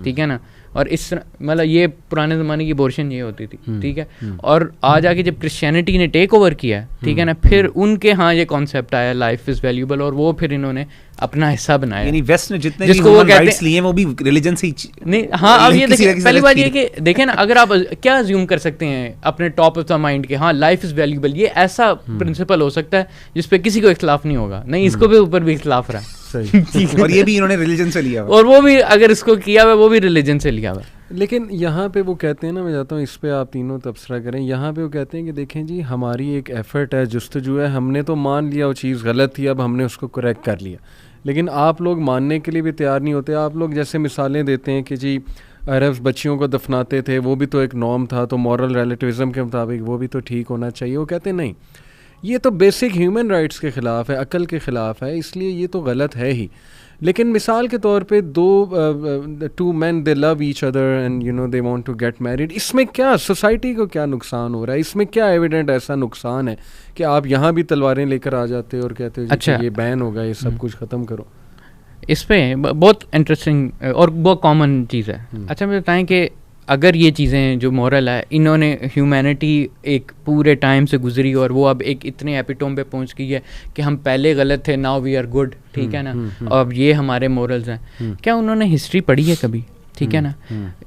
ٹھیک ہے نا. اور اس طرح مطلب یہ پرانے زمانے کی ابارشن یہ ہوتی تھی, ٹھیک ہے. اور آج آ کے جب کرسچینٹی نے ٹیک اوور کیا, ٹھیک ہے نا, پھر ان کے ہاں یہ کانسیپٹ آیا لائف از ویلیوبل, اور وہ پھر انہوں نے اپنا حصہ بنایا. یعنی ویسٹ نے جتنے بھی ہیومن رائٹس لیے ہیں وہ بھی ریلیجن سے نہیں. ہاں اب یہ دیکھیں پہلی بات یہ کہ دیکھیں نا اگر آپ کیا ازیوم کر سکتے ہیں اپنے ٹاپ آف دا مائنڈ کہ ہاں لائف از ویلیوبل, یہ ایسا پرنسپل ہو سکتا ہے جس پہ کسی کو اختلاف نہیں ہوگا, نہیں اس کو بھی اوپر بھی اختلاف رہا, اور یہ بھی انہوں نے ریلیجن سے لیا, اور وہ بھی اگر اس کو کیا ہوا وہ بھی ریلیجن سے لیا ہوا. لیکن یہاں پہ وہ کہتے ہیں نا, میں چاہتا ہوں اس پہ آپ تینوں تبصرہ کریں. یہاں پہ وہ کہتے ہیں کہ دیکھیں جی ہماری ایک ایفرٹ ہے, جستجو ہے, ہم نے تو مان لیا وہ چیز غلط تھی, اب ہم نے اس کو کریکٹ کر لیا, لیکن آپ لوگ ماننے کے لیے بھی تیار نہیں ہوتے. آپ لوگ جیسے مثالیں دیتے ہیں کہ جی عربز بچیوں کو دفناتے تھے, وہ بھی تو ایک نارم تھا, تو مورل ریلیٹیوزم کے مطابق وہ بھی تو ٹھیک ہونا چاہیے. وہ کہتے ہیں نہیں, یہ تو بیسک ہیومن رائٹس کے خلاف ہے, عقل کے خلاف ہے, اس لیے یہ تو غلط ہے ہی. لیکن مثال کے طور پہ two men they love each other and you know they want to get married, اس میں کیا سوسائٹی کو کیا نقصان ہو رہا ہے؟ اس میں کیا ایویڈنٹ ایسا نقصان ہے کہ آپ یہاں بھی تلواریں لے کر آ جاتے اور کہتے ہو اچھا یہ بین ہوگا, یہ سب کچھ ختم کرو. اس پہ بہت انٹرسٹنگ اور بہت کامن چیز ہے. اچھا مجھے بتائیں کہ اگر یہ چیزیں جو مورل ہے انہوں نے ہیومینٹی ایک پورے ٹائم سے گزری اور وہ اب ایک اتنے ایپیٹوم پہ پہنچ گئی ہے کہ ہم پہلے غلط تھے, ناؤ وی آر گڈ, ٹھیک ہے نا, اب یہ ہمارے مورلز ہیں. کیا انہوں نے ہسٹری پڑھی ہے کبھی؟ ٹھیک ہے نا,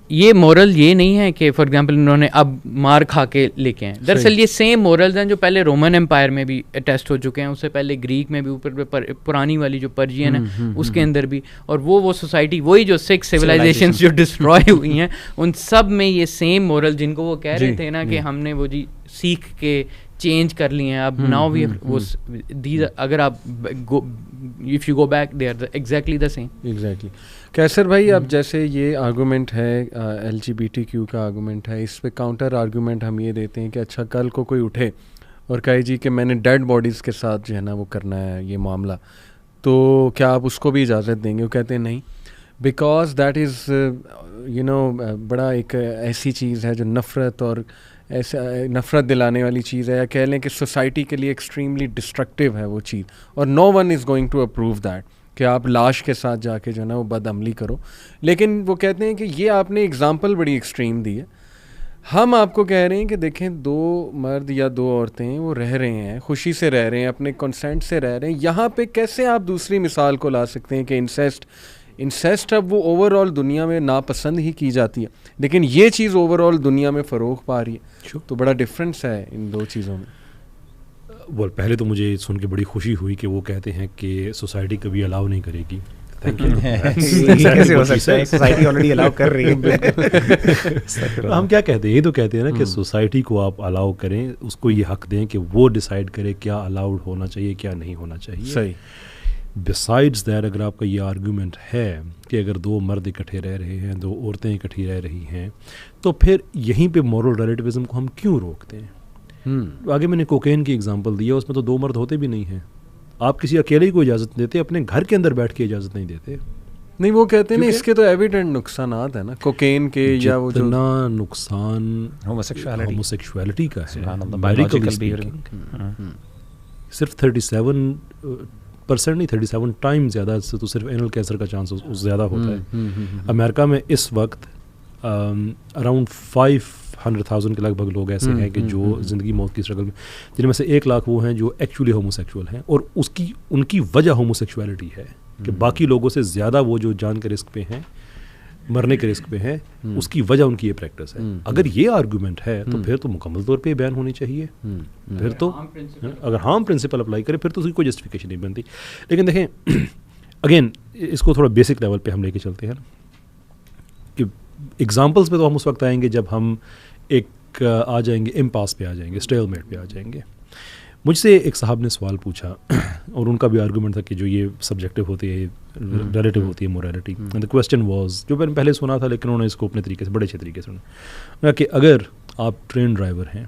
یہ مورل یہ نہیں ہے کہ فار ایگزامپل انہوں نے اب مار کھا کے لے کے ہیں. دراصل یہ سیم مورلز ہیں جو پہلے رومن امپائر میں بھی ٹیسٹ ہو چکے ہیں, اس سے پہلے گریک میں بھی, اوپر پرانی والی جو پرجین ہے اس کے اندر بھی, اور وہ سوسائٹی وہی جو 6 سویلائزیشنز جو ڈسٹرائے ہوئی ہیں ان سب میں یہ سیم مورل جن کو وہ کہہ رہے تھے نا کہ ہم نے وہ جی سیکھ کے چینج کر لیے ہیں اب ناؤ وی اگر آپ if you go back they are exactly the same. Exactly. Qaiser بھائی, اب جیسے یہ آرگومنٹ ہے LGBTQ کا آرگومنٹ ہے, اس پہ کاؤنٹر آرگومنٹ ہم یہ دیتے ہیں کہ اچھا کل کو کوئی اٹھے اور کہے جی کہ میں نے ڈیڈ باڈیز کے ساتھ جو ہے نا وہ کرنا ہے یہ معاملہ, تو کیا آپ اس کو بھی اجازت دیں گے؟ وہ کہتے ہیں نہیں, because that is you know بڑا ایک ایسی چیز ہے جو نفرت اور ایسا نفرت دلانے والی چیز ہے, یا کہہ لیں کہ سوسائٹی کے لیے ایکسٹریملی ڈسٹرکٹیو ہے وہ چیز, اور no one is going to approve that کہ آپ لاش کے ساتھ جا کے جو ہے نا وہ بد عملی کرو. لیکن وہ کہتے ہیں کہ یہ آپ نے اگزامپل بڑی ایکسٹریم دی ہے, ہم آپ کو کہہ رہے ہیں کہ دیکھیں 2 مرد یا 2 عورتیں وہ رہ رہے ہیں, خوشی سے رہ رہے ہیں, اپنے کنسینٹ سے رہ رہے ہیں, یہاں پہ کیسے آپ دوسری مثال کو لا سکتے ہیں کہ انسیسٹ اب وہ اوور آل دنیا میں ناپسند ہی کی جاتی ہے, لیکن یہ چیز اوور آل دنیا میں فروغ پا رہی ہے, تو بڑا ڈفرینس ہے ان 2 چیزوں میں. پہلے تو مجھے سن کے بڑی خوشی ہوئی کہ وہ کہتے ہیں کہ سوسائٹی کبھی الاؤ نہیں کرے گی. ہم کیا کہتے ہیں, یہ تو کہتے ہیں نا کہ سوسائٹی کو آپ الاؤ کریں, اس کو یہ حق دیں کہ وہ ڈیسائیڈ کرے کیا الاؤڈ ہونا چاہیے کیا نہیں ہونا چاہیے. صحیح. بسائڈز دیٹ اگر آپ کا یہ آرگومنٹ ہے کہ اگر 2 مرد اکٹھے رہ رہے ہیں, 2 عورتیں اکٹھی رہ رہی ہیں, تو پھر یہیں پہ مورل ریلیٹیوزم کو ہم کیوں روکتے ہیں؟ آگے میں نے کوکین کی اگزامپل دی ہے, اس میں تو 2 مرد ہوتے بھی نہیں ہیں, آپ کسی اکیلے کو اجازت دیتے, اپنے گھر کے اندر بیٹھ کے اجازت نہیں دیتے. نہیں وہ کہتے ہیں نا اس کے تو ایویڈنٹ نقصانات ہیں نا کوکین کے, یا وہ جو نقصان ہوموسیکشوالٹی کا ہے, صرف 37% نہیں 37 ٹائم زیادہ سے تو صرف اینل کینسر کا چانس زیادہ ہوتا ہے. امریکہ میں اس وقت اراؤنڈ 500,000 کے لگ بھگ لوگ ایسے ہیں کہ جو زندگی موت کی اسٹرگل میں, جن میں سے 1 لاکھ وہ ہیں جو ایکچولی ہوموسیکشول ہیں, اور ان کی وجہ ہوموسیکشوالٹی ہے. کہ باقی لوگوں سے زیادہ وہ جو جان کے رسک پہ ہیں, مرنے کے رسک پہ ہیں, اس کی وجہ ان کی یہ پریکٹس ہے. اگر یہ آرگومنٹ ہے تو پھر تو مکمل طور پہ بین ہونی چاہیے. پھر تو اگر ہارم پرنسپل اپلائی کرے پھر تو اس کی کوئی جسٹیفیکیشن نہیں بنتی. لیکن دیکھیں اگین اس کو تھوڑا بیسک لیول پہ ہم لے کے چلتے ہیں کہ ایگزامپلس پہ تو ہم اس وقت آئیں گے جب ہم ایک آ جائیں گے امپاس پہ آ جائیں گے, اسٹیل میٹ پہ آ جائیں گے. مجھ سے ایک صاحب نے سوال پوچھا اور ان کا بھی آرگومنٹ تھا کہ جو یہ سبجیکٹو ہوتی ہے, ریلیٹیو ہوتی ہے موریلٹی. دا کویسچن واز, جو میں نے پہلے سنا تھا لیکن انہوں نے اس کو اپنے طریقے سے بڑے اچھے طریقے سے سنا کہ اگر آپ ٹرین ڈرائیور ہیں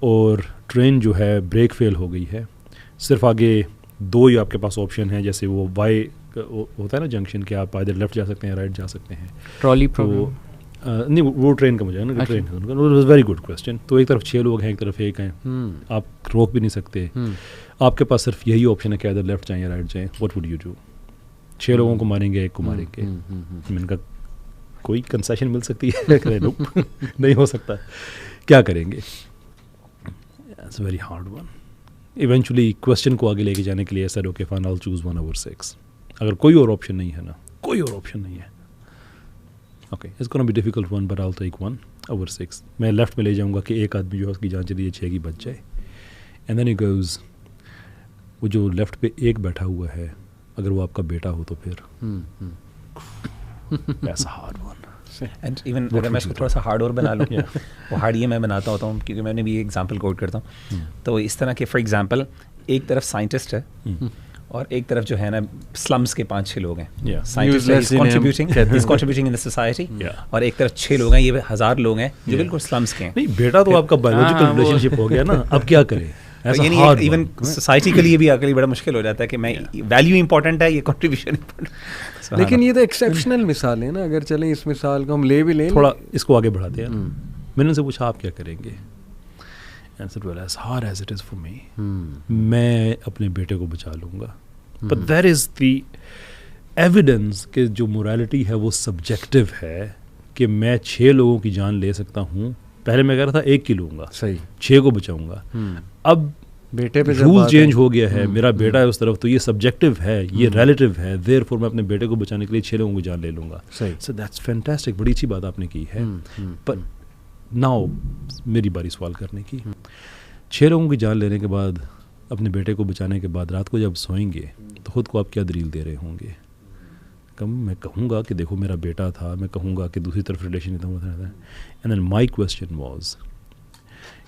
اور ٹرین جو ہے بریک فیل ہو گئی ہے, صرف آگے 2 ہی آپ کے پاس آپشن ہیں, جیسے وہ وائی ہوتا ہے نا جنکشن کہ آپ ادھر لیفٹ جا سکتے ہیں رائٹ جا سکتے ہیں, ٹرالی نہیں وہ ٹرین کا مجھے نا train was very good question. تو ایک طرف 6 لوگ ہیں, ایک طرف 1 ہیں, آپ روک بھی نہیں سکتے, آپ کے پاس صرف یہی آپشن ہے کہ ادھر لیفٹ جائیں یا رائٹ جائیں. What would you do? 6 لوگوں کو ماریں گے, 1 کو ماریں گے. میں نے کہا کوئی کنسیشن مل سکتی ہے؟ نہیں ہو سکتا. کیا کریں گے؟ It's very hard one. Eventually question کو آگے لے کے جانے کے لیے ایسا اوکے فائن آل چوز 1/6. اگر کوئی اور آپشن نہیں ہے نا, کوئی اور آپشن نہیں ہے, okay it's gonna be difficult one but I will take 1/6. میں لیفٹ میں لے جاؤں گا کہ ایک آدمی جو ہے اس کی جان چلی ہے 6 کی بچ جائے. اینڈ دین اٹ گوز, وہ جو لیفٹ پہ ایک بیٹھا ہوا ہے اگر وہ آپ کا بیٹا ہو تو پھر ایسا ہارڈ ون. اینڈ ایون اگر میں اس کو تھوڑا سا ہارڈ اور بنا لوں, وہ ہارڈ یہ میں بناتا ہوتا ہوں کیونکہ میں نے بھی یہ ایگزامپل کوٹ کرتا ہوں. تو اس طرح کہ فار ایگزامپل ایک طرف سائنٹسٹ ہے اور ایک طرف جو ہے نا سلمس کے 5-6 لوگ ہیں, scientist contributing in the society, اور ایک طرف 6 لوگ ہیں, یہ 1000 لوگ ہیں جو بالکل سلمس کے ہیں. نہیں بیٹا تو آپ کا بایولوجیکل ریلیشن شپ ہو گیا نا, اب کیا کریں؟ یعنی ایون سوسائٹی کے لیے بھی عقلی بڑا مشکل ہو جاتا ہے کہ میں ویلیو امپورٹنٹ ہے, یہ کنٹریبیوشن امپورٹنٹ. لیکن یہ تو ایکسیپشنل مثال ہے نا, اگر چلیں اس مثال کو ہم لے بھی لیں, تھوڑا اس کو آگے بڑھاتے ہیں. میں نے ان سے پوچھا آپ کیا کریں گے؟ میں اپنے بیٹے کو بچا لوں گا. But that is the evidence کہ جو موریلٹی ہے وہ سبجیکٹو ہے کہ میں 6 لوگوں کی جان لے سکتا ہوں. پہلے میں کہہ رہا تھا 1 کی لوں گا, صحیح 6 کو بچاؤں گا. اب بیٹے پہ رول چینج ہو گیا ہے, میرا بیٹا ہے اس طرف, تو یہ سبجیکٹو ہے, یہ ریلیٹیو ہے, دیر فور میں اپنے بیٹے کو بچانے کے لیے 6 لوگوں کی جان لے لوں گا. سو دیٹس فینٹاسٹک, بڑی اچھی بات آپ نے کی ہے. پر ناؤ میری باری سوال کرنے کی. 6 لوگوں کی جان لینے کے بعد, اپنے بیٹے کو بچانے کے بعد رات کو جب سوئیں گے تو خود کو آپ کیا دلیل دے رہے ہوں گے؟ میں کہوں گا کہ دیکھو میرا بیٹا تھا, میں کہوں گا کہ دوسری طرف ریلیشن اتنا ہوتا رہتا ہے. And then my question was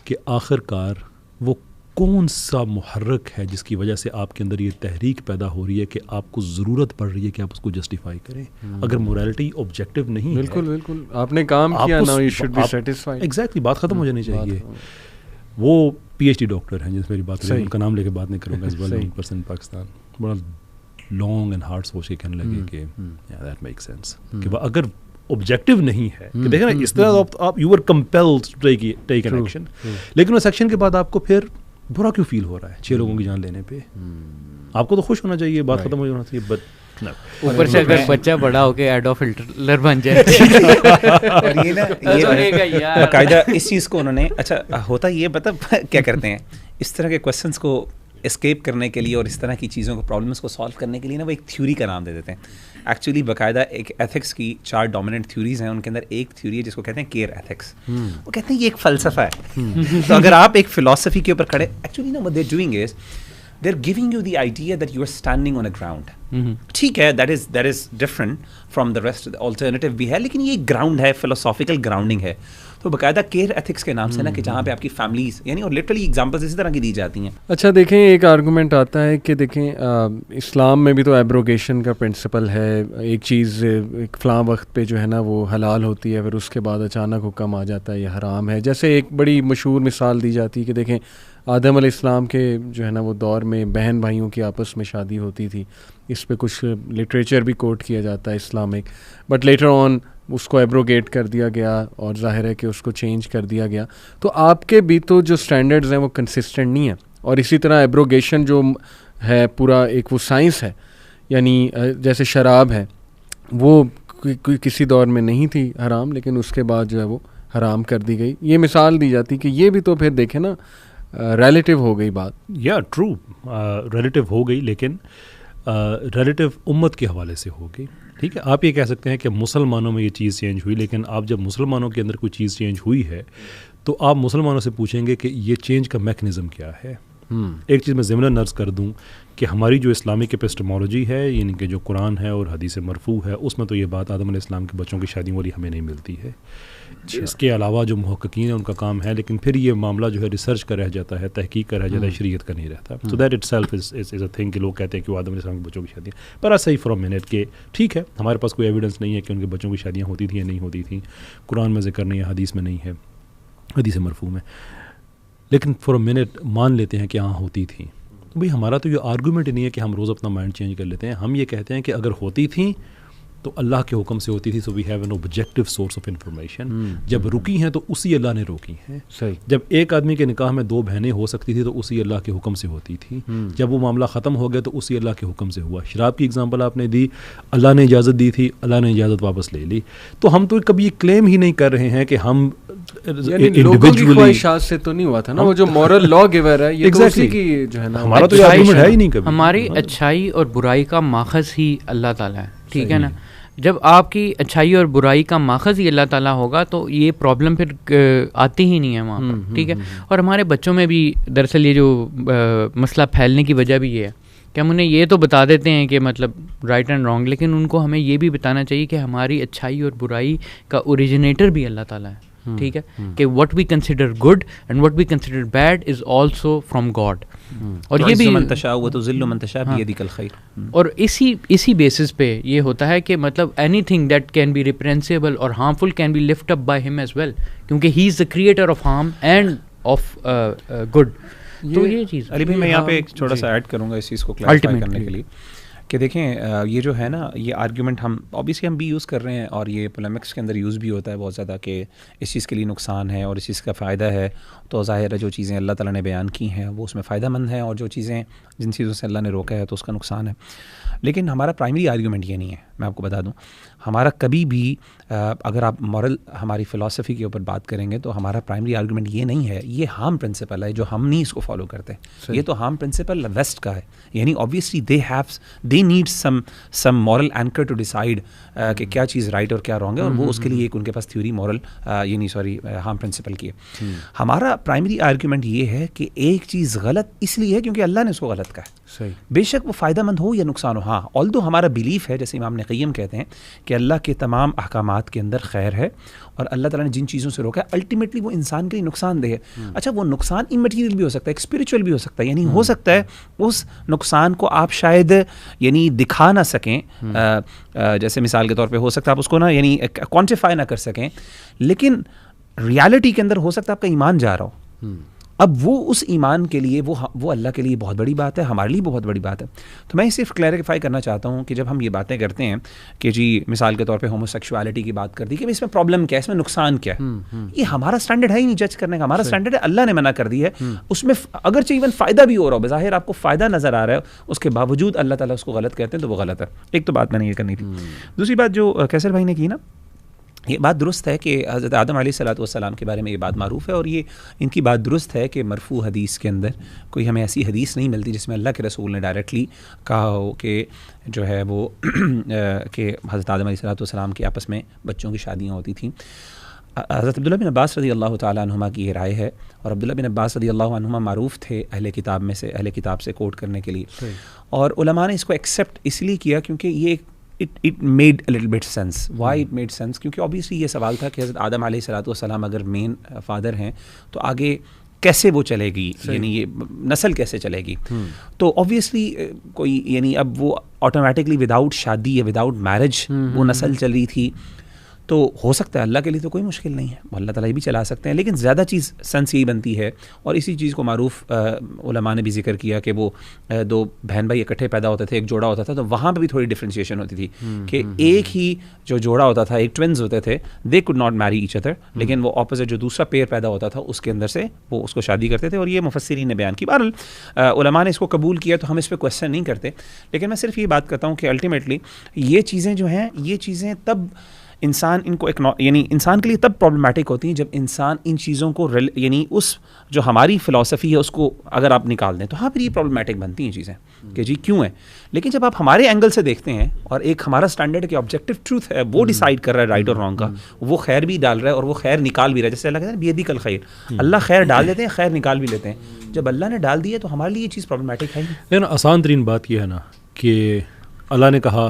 کہ آخر کار وہ کون سا محرک ہے جس کی وجہ سے آپ کے اندر یہ تحریک پیدا ہو رہی ہے کہ آپ کو ضرورت پڑ رہی ہے کہ آپ اس کو جسٹیفائی کریں؟ اگر موریلٹی آبجیکٹیو نہیں ہے, بالکل بالکل آپ نے کام کیا نا, you should be satisfied. Exactly, بات ختم ہو جانی چاہیے. وہ PhD ڈاکٹر ہیں جس میری بات کریں, ان کا نام لے کے بات نہیں کروں گا, از ویل نون پرسن پاکستان. بڑا لانگ اینڈ ہارڈ سوچ کے کہنے لگے کہ دیٹ میک سینس کہ اگر آبجیکٹیو نہیں ہے کہ دیکھیں نا اس طرح آپ you are compelled to take an action, لیکن اس ایکشن کے بعد آپ کو پھر برا کیوں فیل ہو رہا ہے 6 لوگوں کی جان لینے پہ؟ آپ کو تو خوش ہونا چاہیے, بات ختم ہو جانا چاہیے. بٹ اوپر سے اگر بچہ بڑا ہو کے ایڈولف ہٹلر بن جائے, باقاعدہ اس چیز کو انہوں نے, اچھا ہوتا یہ مطلب کیا کرتے ہیں اس طرح کے کویسچنس کو اسکیپ کرنے کے لیے اور اس طرح کی چیزوں کو پرابلمس کو سالو کرنے کے لیے نا, وہ ایک تھیوری کا نام دے دیتے ہیں. ایکچولی باقاعدہ ایک ایتھکس کی 4 ڈومیننٹ تھیوریز ہیں, ان کے اندر ایک تھیوری ہے جس کو کہتے ہیں کیئر ایتھکس. وہ کہتے ہیں یہ ایک فلسفہ ہے. تو اگر آپ ایک فلاسفی کے اوپر کھڑے, ایکچولی نا what they're doing is they're giving you the idea that you are standing on a ground. ٹھیک ہے, that is different from the rest, alternative بھی ہے, لیکن یہ گراؤنڈ ہے, philosophical grounding ہے. تو باقاعدہ کیئر ایتھکس کے نام سے نا کہ جہاں پہ آپ کی فیملیز یعنی اور لٹرلی ایگزامپلز اسی طرح کی دی جاتی ہیں. اچھا دیکھیں, ایک آرگومنٹ آتا ہے کہ دیکھیں اسلام میں بھی تو ایبروگیشن کا پرنسپل ہے. ایک چیز ایک فلاں وقت پہ جو ہے نا وہ حلال ہوتی ہے, پھر اس کے بعد اچانک حکم آ جاتا ہے یہ حرام ہے. جیسے ایک بڑی مشہور مثال دی جاتی ہے کہ دیکھیں آدم علیہ السلام کے جو ہے نا وہ دور میں بہن بھائیوں کی آپس میں شادی ہوتی تھی. اس پہ کچھ لٹریچر بھی کوٹ کیا جاتا ہے اسلامک, بٹ لیٹر آن اس کو ایبروگیٹ کر دیا گیا اور ظاہر ہے کہ اس کو چینج کر دیا گیا. تو آپ کے بھی تو جو اسٹینڈرڈز ہیں وہ کنسسٹنٹ نہیں ہیں. اور اسی طرح ایبروگیشن جو ہے پورا ایک وہ سائنس ہے, یعنی جیسے شراب ہے وہ کسی دور میں نہیں تھی حرام, لیکن اس کے بعد جو ہے وہ حرام کر دی گئی. یہ مثال دی جاتی کہ یہ بھی تو پھر دیکھیں نا ریلیٹیو ہو گئی بات. یا ٹرو ریلیٹیو ہو گئی, لیکن ریلیٹو امت کے حوالے سے ہوگی. ٹھیک ہے, آپ یہ کہہ سکتے ہیں کہ مسلمانوں میں یہ چیز چینج ہوئی, لیکن آپ جب مسلمانوں کے اندر کوئی چیز چینج ہوئی ہے تو آپ مسلمانوں سے پوچھیں گے کہ یہ چینج کا میکنزم کیا ہے. ایک چیز میں ضمناً عرض کر دوں کہ ہماری جو اسلامک ایپسٹمولوجی ہے, یعنی کہ جو قرآن ہے اور حدیث مرفوع ہے, اس میں تو یہ بات آدم علیہ السلام کے بچوں کی شادیوں والی ہمیں نہیں ملتی ہے. اس کے علاوہ جو محققین ہیں ان کا کام ہے, لیکن پھر یہ معاملہ جو ہے ریسرچ کا رہ جاتا ہے, تحقیق کا رہ جاتا ہے, شریعت کا نہیں رہتا. So that it self is a thing کہ لوگ کہتے ہیں کہ وہ آدم علیہ السلام کے بچوں کی شادیاں, پر صحیح فار منٹ کہ ٹھیک ہے ہمارے پاس کوئی ایویڈنس نہیں ہے کہ ان کے بچوں کی شادیاں ہوتی تھیں یا نہیں ہوتی تھیں, قرآن میں ذکر نہیں ہے, حدیث میں نہیں ہے, حدیث مرفوع میں, لیکن فار منٹ مان لیتے ہیں کہ ہاں ہوتی تھیں. تو بھائی ہمارا تو یہ آرگومنٹ نہیں ہے کہ ہم روز اپنا مائنڈ چینج کر لیتے ہیں. ہم یہ کہتے ہیں کہ اگر ہوتی تھیں تو اللہ کے حکم سے ہوتی تھی, so we have an objective source of information. جب رکی ہیں تو اسی اللہ نے روکی ہیں. صحیح. جب ایک آدمی کے نکاح میں 2 بہنیں ہو سکتی تھی تو اسی اللہ کے حکم سے ہوتی تھی. جب وہ معاملہ ختم ہو گیا تو اسی اللہ کے حکم سے ہوا. شراب کی اگزامپل آپ نے دی, اللہ نے اجازت دی تھی, اللہ نے اجازت واپس لے لی. تو ہم تو کبھی یہ کلیم ہی نہیں کر رہے ہیں کہ ہم لوگوں کی خواہشات سے تو نہیں ہوا تھا نا, وہ جو مورل لا گیور ہے یہ تو اسی کی جو ہے نا, ہمارا تو یہ آرگومنٹ ہے ہی نہیں کبھی. ہماری اچھائی اور برائی کا ماخذ ہی اللہ تعالیٰ ہے. ٹھیک ہے نا, جب آپ کی اچھائی اور برائی کا ماخذ ہی اللہ تعالیٰ ہوگا تو یہ پرابلم پھر آتی ہی نہیں ہے وہاں پر. ٹھیک ہے, اور ہمارے بچوں میں بھی دراصل یہ جو مسئلہ پھیلنے کی وجہ بھی یہ ہے کہ ہم انہیں یہ تو بتا دیتے ہیں کہ مطلب رائٹ اینڈ رانگ, لیکن ان کو ہمیں یہ بھی بتانا چاہیے کہ ہماری اچھائی اور برائی کا اوریجنیٹر بھی اللہ تعالیٰ ہے. ٹھیک ہے, کہ what we consider good and what we consider bad is also from God. اور یہ بھی اور اسی بیسس پہ یہ ہوتا ہے کہ مطلب anything that can be reprehensible اور harmful can be lift up by ہم ایز ویل, کیونکہ he is the creator of harm and of good. تو یہ چیز علی بھائی میں یہاں پہ ایک چھوٹا سا ایڈ کروں گا اس چیز کو کلیریفائی کرنے کے لیے کہ دیکھیں یہ جو ہے نا, یہ آرگیومنٹ ہم اوبیسلی ہم بھی یوز کر رہے ہیں اور یہ پولیمکس کے اندر یوز بھی ہوتا ہے بہت زیادہ کہ اس چیز کے لیے نقصان ہے اور اس چیز کا فائدہ ہے. تو ظاہر ہے جو چیزیں اللہ تعالیٰ نے بیان کی ہیں وہ اس میں فائدہ مند ہیں, اور جو چیزیں جن چیزوں سے اللہ نے روکا ہے تو اس کا نقصان ہے. لیکن ہمارا پرائمری آرگیومنٹ یہ نہیں ہے. میں آپ کو بتا دوں, ہمارا کبھی بھی اگر آپ مورل ہماری فلاسفی کے اوپر بات کریں گے تو ہمارا پرائمری آرگیومنٹ یہ نہیں ہے. یہ ہارم پرنسپل ہے جو ہم نہیں اس کو فالو کرتے. یہ تو ہارم پرنسپل ویسٹ کا ہے. یعنی obviously they need some moral anchor to decide کہ کیا چیز رائٹ اور کیا رانگ ہے, اور وہ اس کے لیے ایک ان کے پاس تھیوری مورل ہارم پرنسپل کی ہے. ہمارا پرائمری آرگیومنٹ یہ ہے کہ ایک چیز غلط اس لیے ہے کیونکہ اللہ نے اس کو غلط کہا ہے. بے شک وہ فائدہ مند ہو یا نقصان ہو. ہاں, آلدو ہمارا بلیف ہے, جیسے امام ابن قیم کہتے ہیں کہ اللہ کے تمام احکامات کے اندر خیر ہے, اور اللہ تعالیٰ نے جن چیزوں سے روکا ہے الٹیمیٹلی وہ انسان کے لیے نقصان دہ ہے. اچھا, وہ نقصان امیٹیریل بھی ہو سکتا ہے, ایک اسپریچول بھی ہو سکتا ہے. یعنی ہو سکتا ہے اس نقصان کو آپ شاید یعنی دکھا نہ سکیں, جیسے مثال کے طور پہ ہو سکتا ہے آپ اس کو نا یعنی کوانٹیفائی نہ کر سکیں, لیکن ریالٹی کے اندر ہو سکتا ہے آپ کا ایمان جا رہا ہو. اب وہ اس ایمان کے لیے وہ اللہ کے لیے بہت بڑی بات ہے, ہمارے لیے بہت بڑی بات ہے. تو میں صرف کلیریفائی کرنا چاہتا ہوں کہ جب ہم یہ باتیں کرتے ہیں کہ جی مثال کے طور پہ ہومو سیکشوالٹی کی بات کر دی کہ اس میں پرابلم کیا ہے, اس میں نقصان کیا ہے, یہ ہمارا اسٹینڈرڈ ہے ہی نہیں جج کرنے کا. ہمارا اسٹینڈرڈ ہے اللہ نے منع کر دی ہے, اس میں اگرچہ ایون فائدہ بھی ہو رہا ہو, بظاہر آپ کو فائدہ نظر آ رہا ہے, اس کے باوجود اللہ تعالیٰ اس کو غلط کہتے ہیں تو وہ غلط ہے. ایک تو بات میں نے یہ کرنی تھی. دوسری بات جو کیسر بھائی نے کی نا, یہ بات درست ہے کہ حضرت آدم علیہ الصلوۃ والسلام کے بارے میں یہ بات معروف ہے, اور یہ ان کی بات درست ہے کہ مرفوع حدیث کے اندر کوئی ہمیں ایسی حدیث نہیں ملتی جس میں اللہ کے رسول نے ڈائریکٹلی کہا ہو کہ جو ہے وہ کہ حضرت آدم علیہ الصلوۃ والسلام کے آپس میں بچوں کی شادیاں ہوتی تھیں. حضرت عبداللہ بن عباس رضی اللہ تعالیٰ عنہما کی یہ رائے ہے, اور عبداللہ بن عباس رضی اللہ عنہما معروف تھے اہل کتاب سے کوٹ کرنے کے لیے, اور علماء نے اس کو ایکسیپٹ اس لیے کیا کیونکہ یہ it made a little bit sense. Why it made sense? کیونکہ obviously یہ سوال تھا کہ حضرت آدم علیہ الصلوۃ والسلام اگر مین فادر ہیں تو آگے کیسے وہ چلے گی, یعنی یہ نسل کیسے چلے گی. تو obviously کوئی یعنی اب وہ آٹومیٹکلی وداؤٹ شادی یا وداؤٹ میرج وہ نسل چل رہی تھی, تو ہو سکتا ہے اللہ کے لیے تو کوئی مشکل نہیں ہے, اللہ تعالیٰ بھی چلا سکتے ہیں. لیکن زیادہ چیز سینس یہی بنتی ہے, اور اسی چیز کو معروف علماء نے بھی ذکر کیا کہ وہ 2 بہن بھائی اکٹھے پیدا ہوتے تھے, ایک جوڑا ہوتا تھا, تو وہاں پہ بھی تھوڑی ڈفرینشیشن ہوتی تھی کہ ایک ہی جو جوڑا ہوتا تھا, ایک ٹوینز ہوتے تھے, دے کوڈ ناٹ میری ایچ ادر, لیکن وہ اپوزٹ جو دوسرا پیئر پیدا ہوتا تھا اس کے اندر سے وہ اس کو شادی کرتے تھے, اور یہ مفسرین نے بیان کی. بہرحال علماء نے اس کو قبول کیا تو ہم اس پہ کویسچن نہیں کرتے, لیکن میں صرف یہ بات کرتا ہوں کہ الٹیمیٹلی یہ چیزیں جو ہیں یہ چیزیں تب انسان ان کو یعنی انسان کے لیے تب پرابلمٹک ہوتی ہیں جب انسان ان چیزوں کو یعنی اس جو ہماری فلاسفی ہے اس کو اگر آپ نکال دیں تو ہاں پھر یہ پرابلمٹک بنتی ہیں چیزیں کہ جی کیوں ہے. لیکن جب آپ ہمارے اینگل سے دیکھتے ہیں اور ایک ہمارا اسٹینڈرڈ کہ آبجیکٹو ٹروتھ ہے وہ ڈیسائیڈ کر رہا ہے رائٹ اور رانگ کا, وہ خیر بھی ڈال رہا ہے اور وہ خیر نکال بھی رہا ہے, جیسے اللہ کہتے ہیں بیدی کل خیر, اللہ خیر ڈال دیتے ہیں خیر نکال بھی لیتے ہیں. جب اللہ نے ڈال دی ہے تو ہمارے لیے یہ چیز پرابلمٹک ہے. لیکن آسان ترین بات یہ ہے نا کہ اللہ نے کہا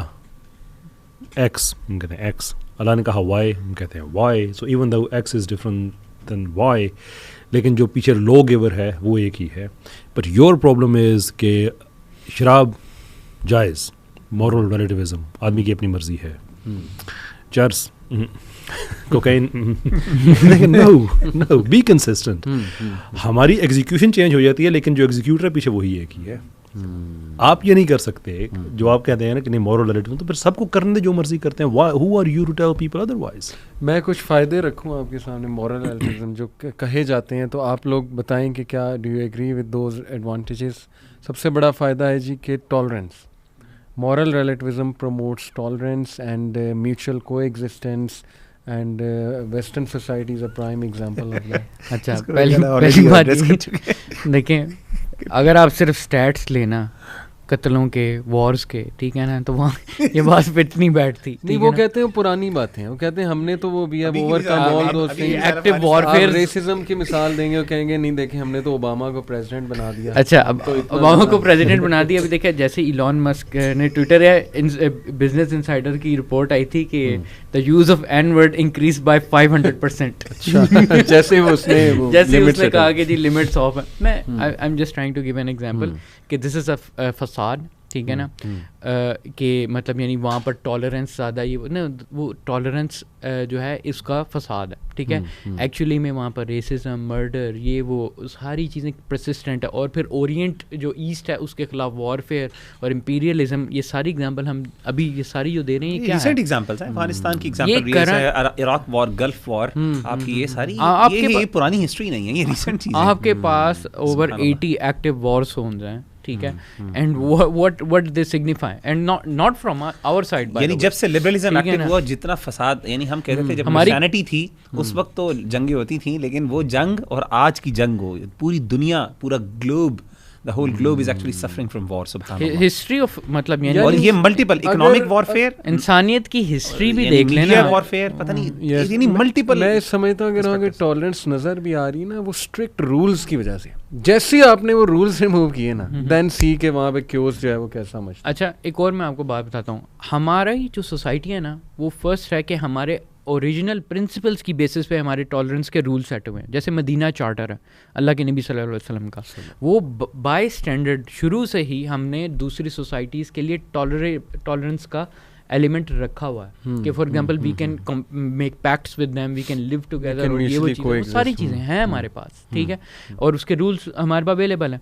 ایکس, ہم کہتے ہیں ایکس, اللہ نے کہا وائی, ہم کہتے ہیں Y. So even two X is different than Y, لیکن جو پیچھے لو گیور ہے وہ ایک ہی ہے. بٹ یور پرابلم از کہ شراب جائز, مورل ریلیٹیوزم, آدمی کی اپنی مرضی ہے, چرس, کوکین, نو بی کنسسٹنٹ. ہماری ایگزیکیوشن چینج ہو جاتی ہے لیکن جو ایگزیکیوٹر ہے پیچھے وہی ایک ہی ہے. آپ یہ نہیں کر سکتے جو آپ کہتے ہیں نا کہ نہیں مورل ریلیٹیوزم, تو پھر سب کو کرنے دے جو مرضی کرتے ہیں. Who are you to tell people otherwise? میں کچھ فائدے رکھوں آپ کے سامنے مورل ریلیٹیوزم جو کہے جاتے ہیں, تو آپ لوگ بتائیں کہ کیا do you agree with those advantages. سب سے بڑا فائدہ ہے جی کہ tolerance. Moral relativism promotes tolerance and mutual coexistence, and Western society is a prime example of that. اچھا پہلی بات دیکھیں, اگر آپ صرف اسٹیٹس لینا قتلوں کے, وارز کے, ٹھیک ہے نا, تو وہاں یہ بات فٹ نہیں بیٹھتی. نہیں, وہ کہتے ہیں پرانی باتیں, وہ کہتے ہیں ہم نے تو وہ بھی اب over come all those things. Active warfare, racism کی مثال دیں گے, وہ کہیں گے نہیں دیکھیں ہم نے تو اوباما کو پریزیڈنٹ بنا دیا. اچھا اب اوباما کو پریزیڈنٹ بنا دیا. ابھی دیکھا جیسے ایلون مسک نے ٹویٹر یا بزنس انسائڈر کی رپورٹ آئی تھی کہ the use of N word increase by 500%. جیسے اس نے کہا کہ جی لمٹس آف ہے. میں I am just trying to give an example کہ دس از اے فساد, ٹھیک ہے نا, کہ مطلب یعنی وہاں پر ٹالرنس زیادہ, یہ نا وہ ٹالرنس جو ہے اس کا فساد ہے, ٹھیک ہے. ایکچولی میں وہاں پر ریسزم, مرڈر, یہ وہ ساری چیزیں پرسسٹنٹ ہے. اور پھر اورینٹ جو ایسٹ ہے اس کے خلاف وارفیئر اور امپیریلزم, یہ ساری ایگزامپل ہم ابھی یہ ساری جو دے رہے ہیں کیا ریسنٹ ایگزامپلس ہیں. افغانستان کی ایگزامپل ہے, عراق وار, گلف وار, آپ کی یہ ساری یہ پرانی ہسٹری نہیں ہے, یہ ریسنٹ چیز ہے. آپ کے پاس اوور 80 ایکٹیو وار زونز ہیں, ٹھیک ہے. And what they signify and not from our side. یعنی جب سے لبرلزم ایکٹیو ہوا جتنا فساد, یعنی ہم کہتے تھے جب کرسچینٹی تھی اس وقت تو جنگیں ہوتی تھیں, لیکن وہ جنگ اور آج کی جنگ ہو, پوری دنیا, پورا Globe, the whole globe is actually suffering from war. سبحان اللہ. ہسٹری آف مطلب یعنی اور یہ ملٹیپل اکنامک وارفیئر, انسانیت کی ہسٹری بھی دیکھ لینا, وارفیئر, پتہ نہیں یعنی ملٹیپل. میں سمجھتا ہوں کہ اگر ٹالرنس نظر بھی آ رہی نا وہ اسٹرکٹ رولز کی وجہ سے, جیسے آپ نے وہ رولز ریموو کیے نا, دین سی کہ وہاں پہ کیوس جو ہے وہ کیسا مچ. اچھا ایک اور میں آپ کو بات بتاتا ہوں. ہماری جو سوسائٹی ہے نا وہ فرسٹ ہے کہ ہمارے اوریجنل پرنسپلس کی بیسس پہ ہمارے ٹالرنس کے رول سیٹ ہوئے ہیں. جیسے مدینہ چارٹر ہے اللہ کے نبی صلی اللہ علیہ وسلم کا, وہ بائی اسٹینڈرڈ شروع سے ہی ہم نے دوسری سوسائٹیز کے لیے ٹالرنس کا ایلیمنٹ رکھا ہوا ہے کہ for example we can make pacts with them, we can live together, اور یہ وہ چیزیں ساری چیزیں ہیں ہمارے پاس, ٹھیک ہے, اور اس کے رولس ہمارے پاس اویلیبل ہیں.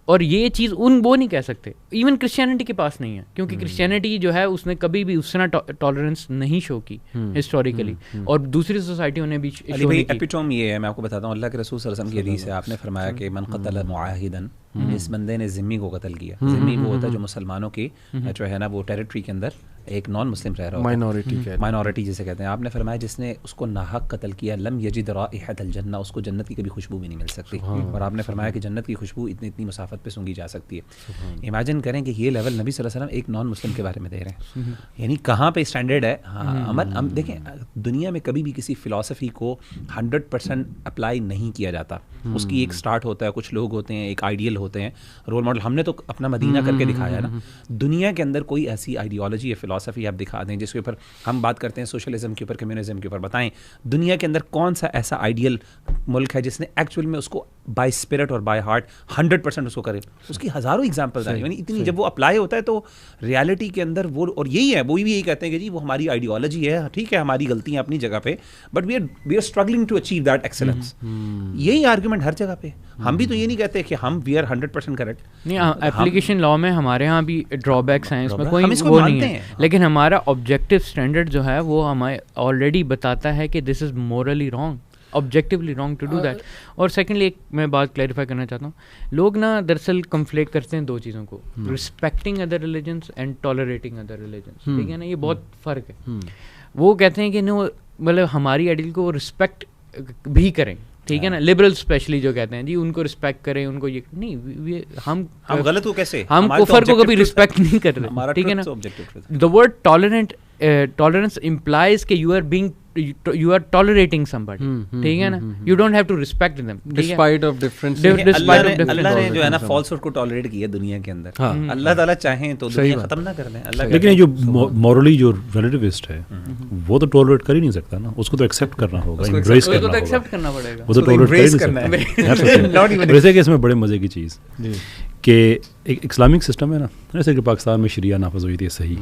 اور یہ چیز وہ نہیں کہہ سکتے, ایون کرسچینٹی کے پاس نہیں ہے, کیونکہ کرسچینٹی جو ہے اس نے کبھی بھی اس طرح ٹالرنس نہیں شو کی ہسٹوریکلی, اور دوسری سوسائٹیوں نے بھی شو نہیں کی. ایپیٹوم یہ ہے, میں آپ کو بتاتا ہوں, اللہ کے رسول صلی اللہ علیہ وسلم کی حدیث ہے, آپ نے فرمایا کہ من قتل معاہدن, اس بندے نے ذمی کو قتل کیا. ذمی وہ ہوتا ہے جو مسلمانوں کی جو ہے نا وہ ٹیریٹری کے اندر ایک نان مسلم رہ رہا ہوتا ہے, مائنورٹی جسے کہتے ہیں. آپ نے فرمایا جس نے اس کو ناحق قتل کیا, لم یجد رائحۃ الجنہ, اس کو جنت کی کبھی خوشبو بھی نہیں مل سکتی. اور آپ نے فرمایا کہ جنت کی خوشبو اتنی مسافت پہ سونگھی جا سکتی ہے. امیجن کریں کہ یہ لیول نبی صلی اللہ علیہ وسلم ایک نان مسلم کے بارے میں دے رہے ہیں, یعنی کہاں پہ اسٹینڈرڈ ہے. ہم دیکھیں دنیا میں کبھی بھی کسی فلاسفی کو 100% اپلائی نہیں کیا جاتا, اس کی ایک اسٹارٹ ہوتا ہے, کچھ لوگ ہوتے ہیں, ایک آئیڈیل ہوتے ہیں, رول ماڈل. ہم نے تو اپنا مدینہ کر کے دکھایا نا. دنیا کے اندر کوئی ایسی آئیڈیالوجی یا فلاسفی آپ دکھا دیں جس کے اوپر ہم بات کرتے ہیں سوشلزم کے اوپر, کمیونزم کے اوپر, بتائیں دنیا کے اندر کون سا ایسا آئیڈیل ملک ہے جس نے ایکچوئل میں اس کو بائی اسپرٹ اور بائی ہارٹ 100% اس کو کرے. اس کی ہزاروں ایگزامپلز ہیں, یعنی اتنی جب وہ اپلائی ہوتا ہے تو ریالٹی کے اندر وہ, اور یہی ہے, وہ بھی یہی کہتے ہیں کہ جی وہ ہماری آئیڈیالوجی ہے, ٹھیک ہے ہماری غلطیاں اپنی جگہ پہ, but we are struggling to achieve that excellence. یہی آرگومنٹ ہر جگہ پہ. ہم بھی تو یہ نہیں کہتے کہ ہم وی آر 100% کریکٹ. نہیں, اپلیکیشن لا میں ہمارے ہاں بھی ڈرا بیکس ہیں, اس میں کوئی وہ نہیں ہے, لیکن ہمارا آبجیکٹیو اسٹینڈرڈ جو ہے وہ ہمیں آلریڈی بتاتا ہے کہ this is morally wrong, objectively wrong to do that. اور سیکنڈلی ایک میں بات کلیریفائی کرنا چاہتا ہوں, لوگ نا دراصل کنفلیکٹ کرتے ہیں دو چیزوں کو, respecting other religions and tolerating other religions, ٹھیک ہے نا, یہ بہت فرق ہے. وہ کہتے ہیں کہ نو مطلب ہماری آئیڈیل کو رسپیکٹ بھی کریں, ٹھیک ہے نا, لبرل اسپیشلی جو کہتے ہیں جی ان کو رسپیکٹ کریں, ان کو یہ نہیں, ہم غلط ہو کیسے, ہم کفر کو کبھی رسپیکٹ نہیں کرتے, ٹھیک ہے نا. دا ورڈ ٹالرنس امپلائز کہ you are tolerating somebody, ٹھیک ہے نا, you don't have to respect them despite of difference. اللہ نے جو ہے نا فالس ہوڈ کو ٹالریٹ کیا دنیا کے اندر, اللہ تعالیٰ چاہیں تو دنیا ختم نہ کر دیں. لیکن جو مورلی جو ریلیٹیوسٹ ہے وہ تو ٹالریٹ کر ہی نہیں سکتا نا, اس کو تو ایکسیپٹ کرنا ہوگا, امبریس کرنا پڑے گا, وہ تو ٹالریٹ کر ہی نہیں سکتا. ویسے کہ اس میں بڑے مزے کی چیز کہ ایک اسلامک سسٹم ہے نا, جیسے کہ پاکستان میں شریعہ نافذ ہوئی تھی صحیح,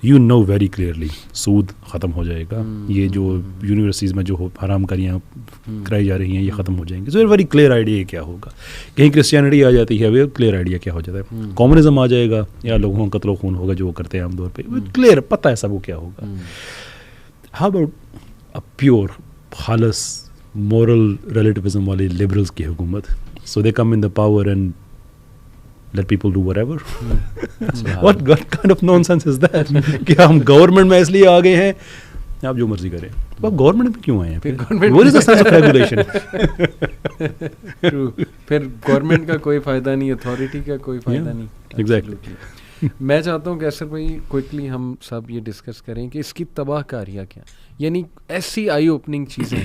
یو نو ویری کلیئرلی سود ختم ہو جائے گا, یہ جو یونیورسٹیز میں جو حرام کاریاں کرائی جا رہی ہیں یہ ختم ہو جائیں گی. سو ویری کلیئر آئیڈیا کیا ہوگا, کہیں کرسچینٹی آ جاتی ہے, وہ کلیئر آئیڈیا کیا ہو جاتا ہے, کمیونزم آ جائے گا یا لوگوں کا قتل و خون ہوگا جو وہ کرتے ہیں عام طور پہ, کلیئر پتہ ہے سب کو کیا ہوگا. ہاؤ اباؤٹ ا پیور خالص مورل ریلیٹیوزم والی لبرلز کی حکومت, so they come in the power and let people do whatever. what kind of nonsense is that کہ ہم گورنمنٹ میں اس لیے آ گئے ہیں آپ جو مرضی کریں, تو آپ گورنمنٹ میں کیوں آئے ہیں پھر, what is the sense of regulation. پھر گورنمنٹ کا کوئی فائدہ نہیں, اتھارٹی کا کوئی فائدہ نہیں. ایگزیکٹلی. میں چاہتا ہوں کہ ایسر بھائی کوئکلی ہم سب یہ ڈسکس کریں کہ اس کی تباہ کاریاں کیا, یعنی ایسی آئی اوپننگ چیزیں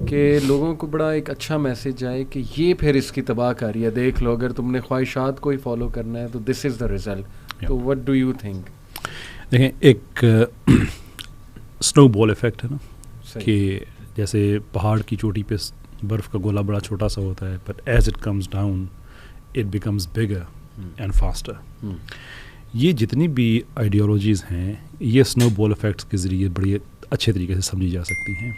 کہ لوگوں کو بڑا ایک اچھا میسیج جائے کہ یہ پھر اس کی تباہ کاری ہے, دیکھ لو اگر تم نے خواہشات کو ہی فالو کرنا ہے تو دس از دا ریزلٹ. تو وٹ ڈو یو تھنک؟ دیکھیں ایک اسنو بال افیکٹ ہے نا, کہ جیسے پہاڑ کی چوٹی پہ برف کا گولا بڑا چھوٹا سا ہوتا ہے, but as it comes down it becomes bigger and faster. یہ جتنی بھی آئیڈیالوجیز ہیں یہ اسنو بال افیکٹس کے ذریعے بڑی اچھے طریقے سے سمجھی جا سکتی ہیں.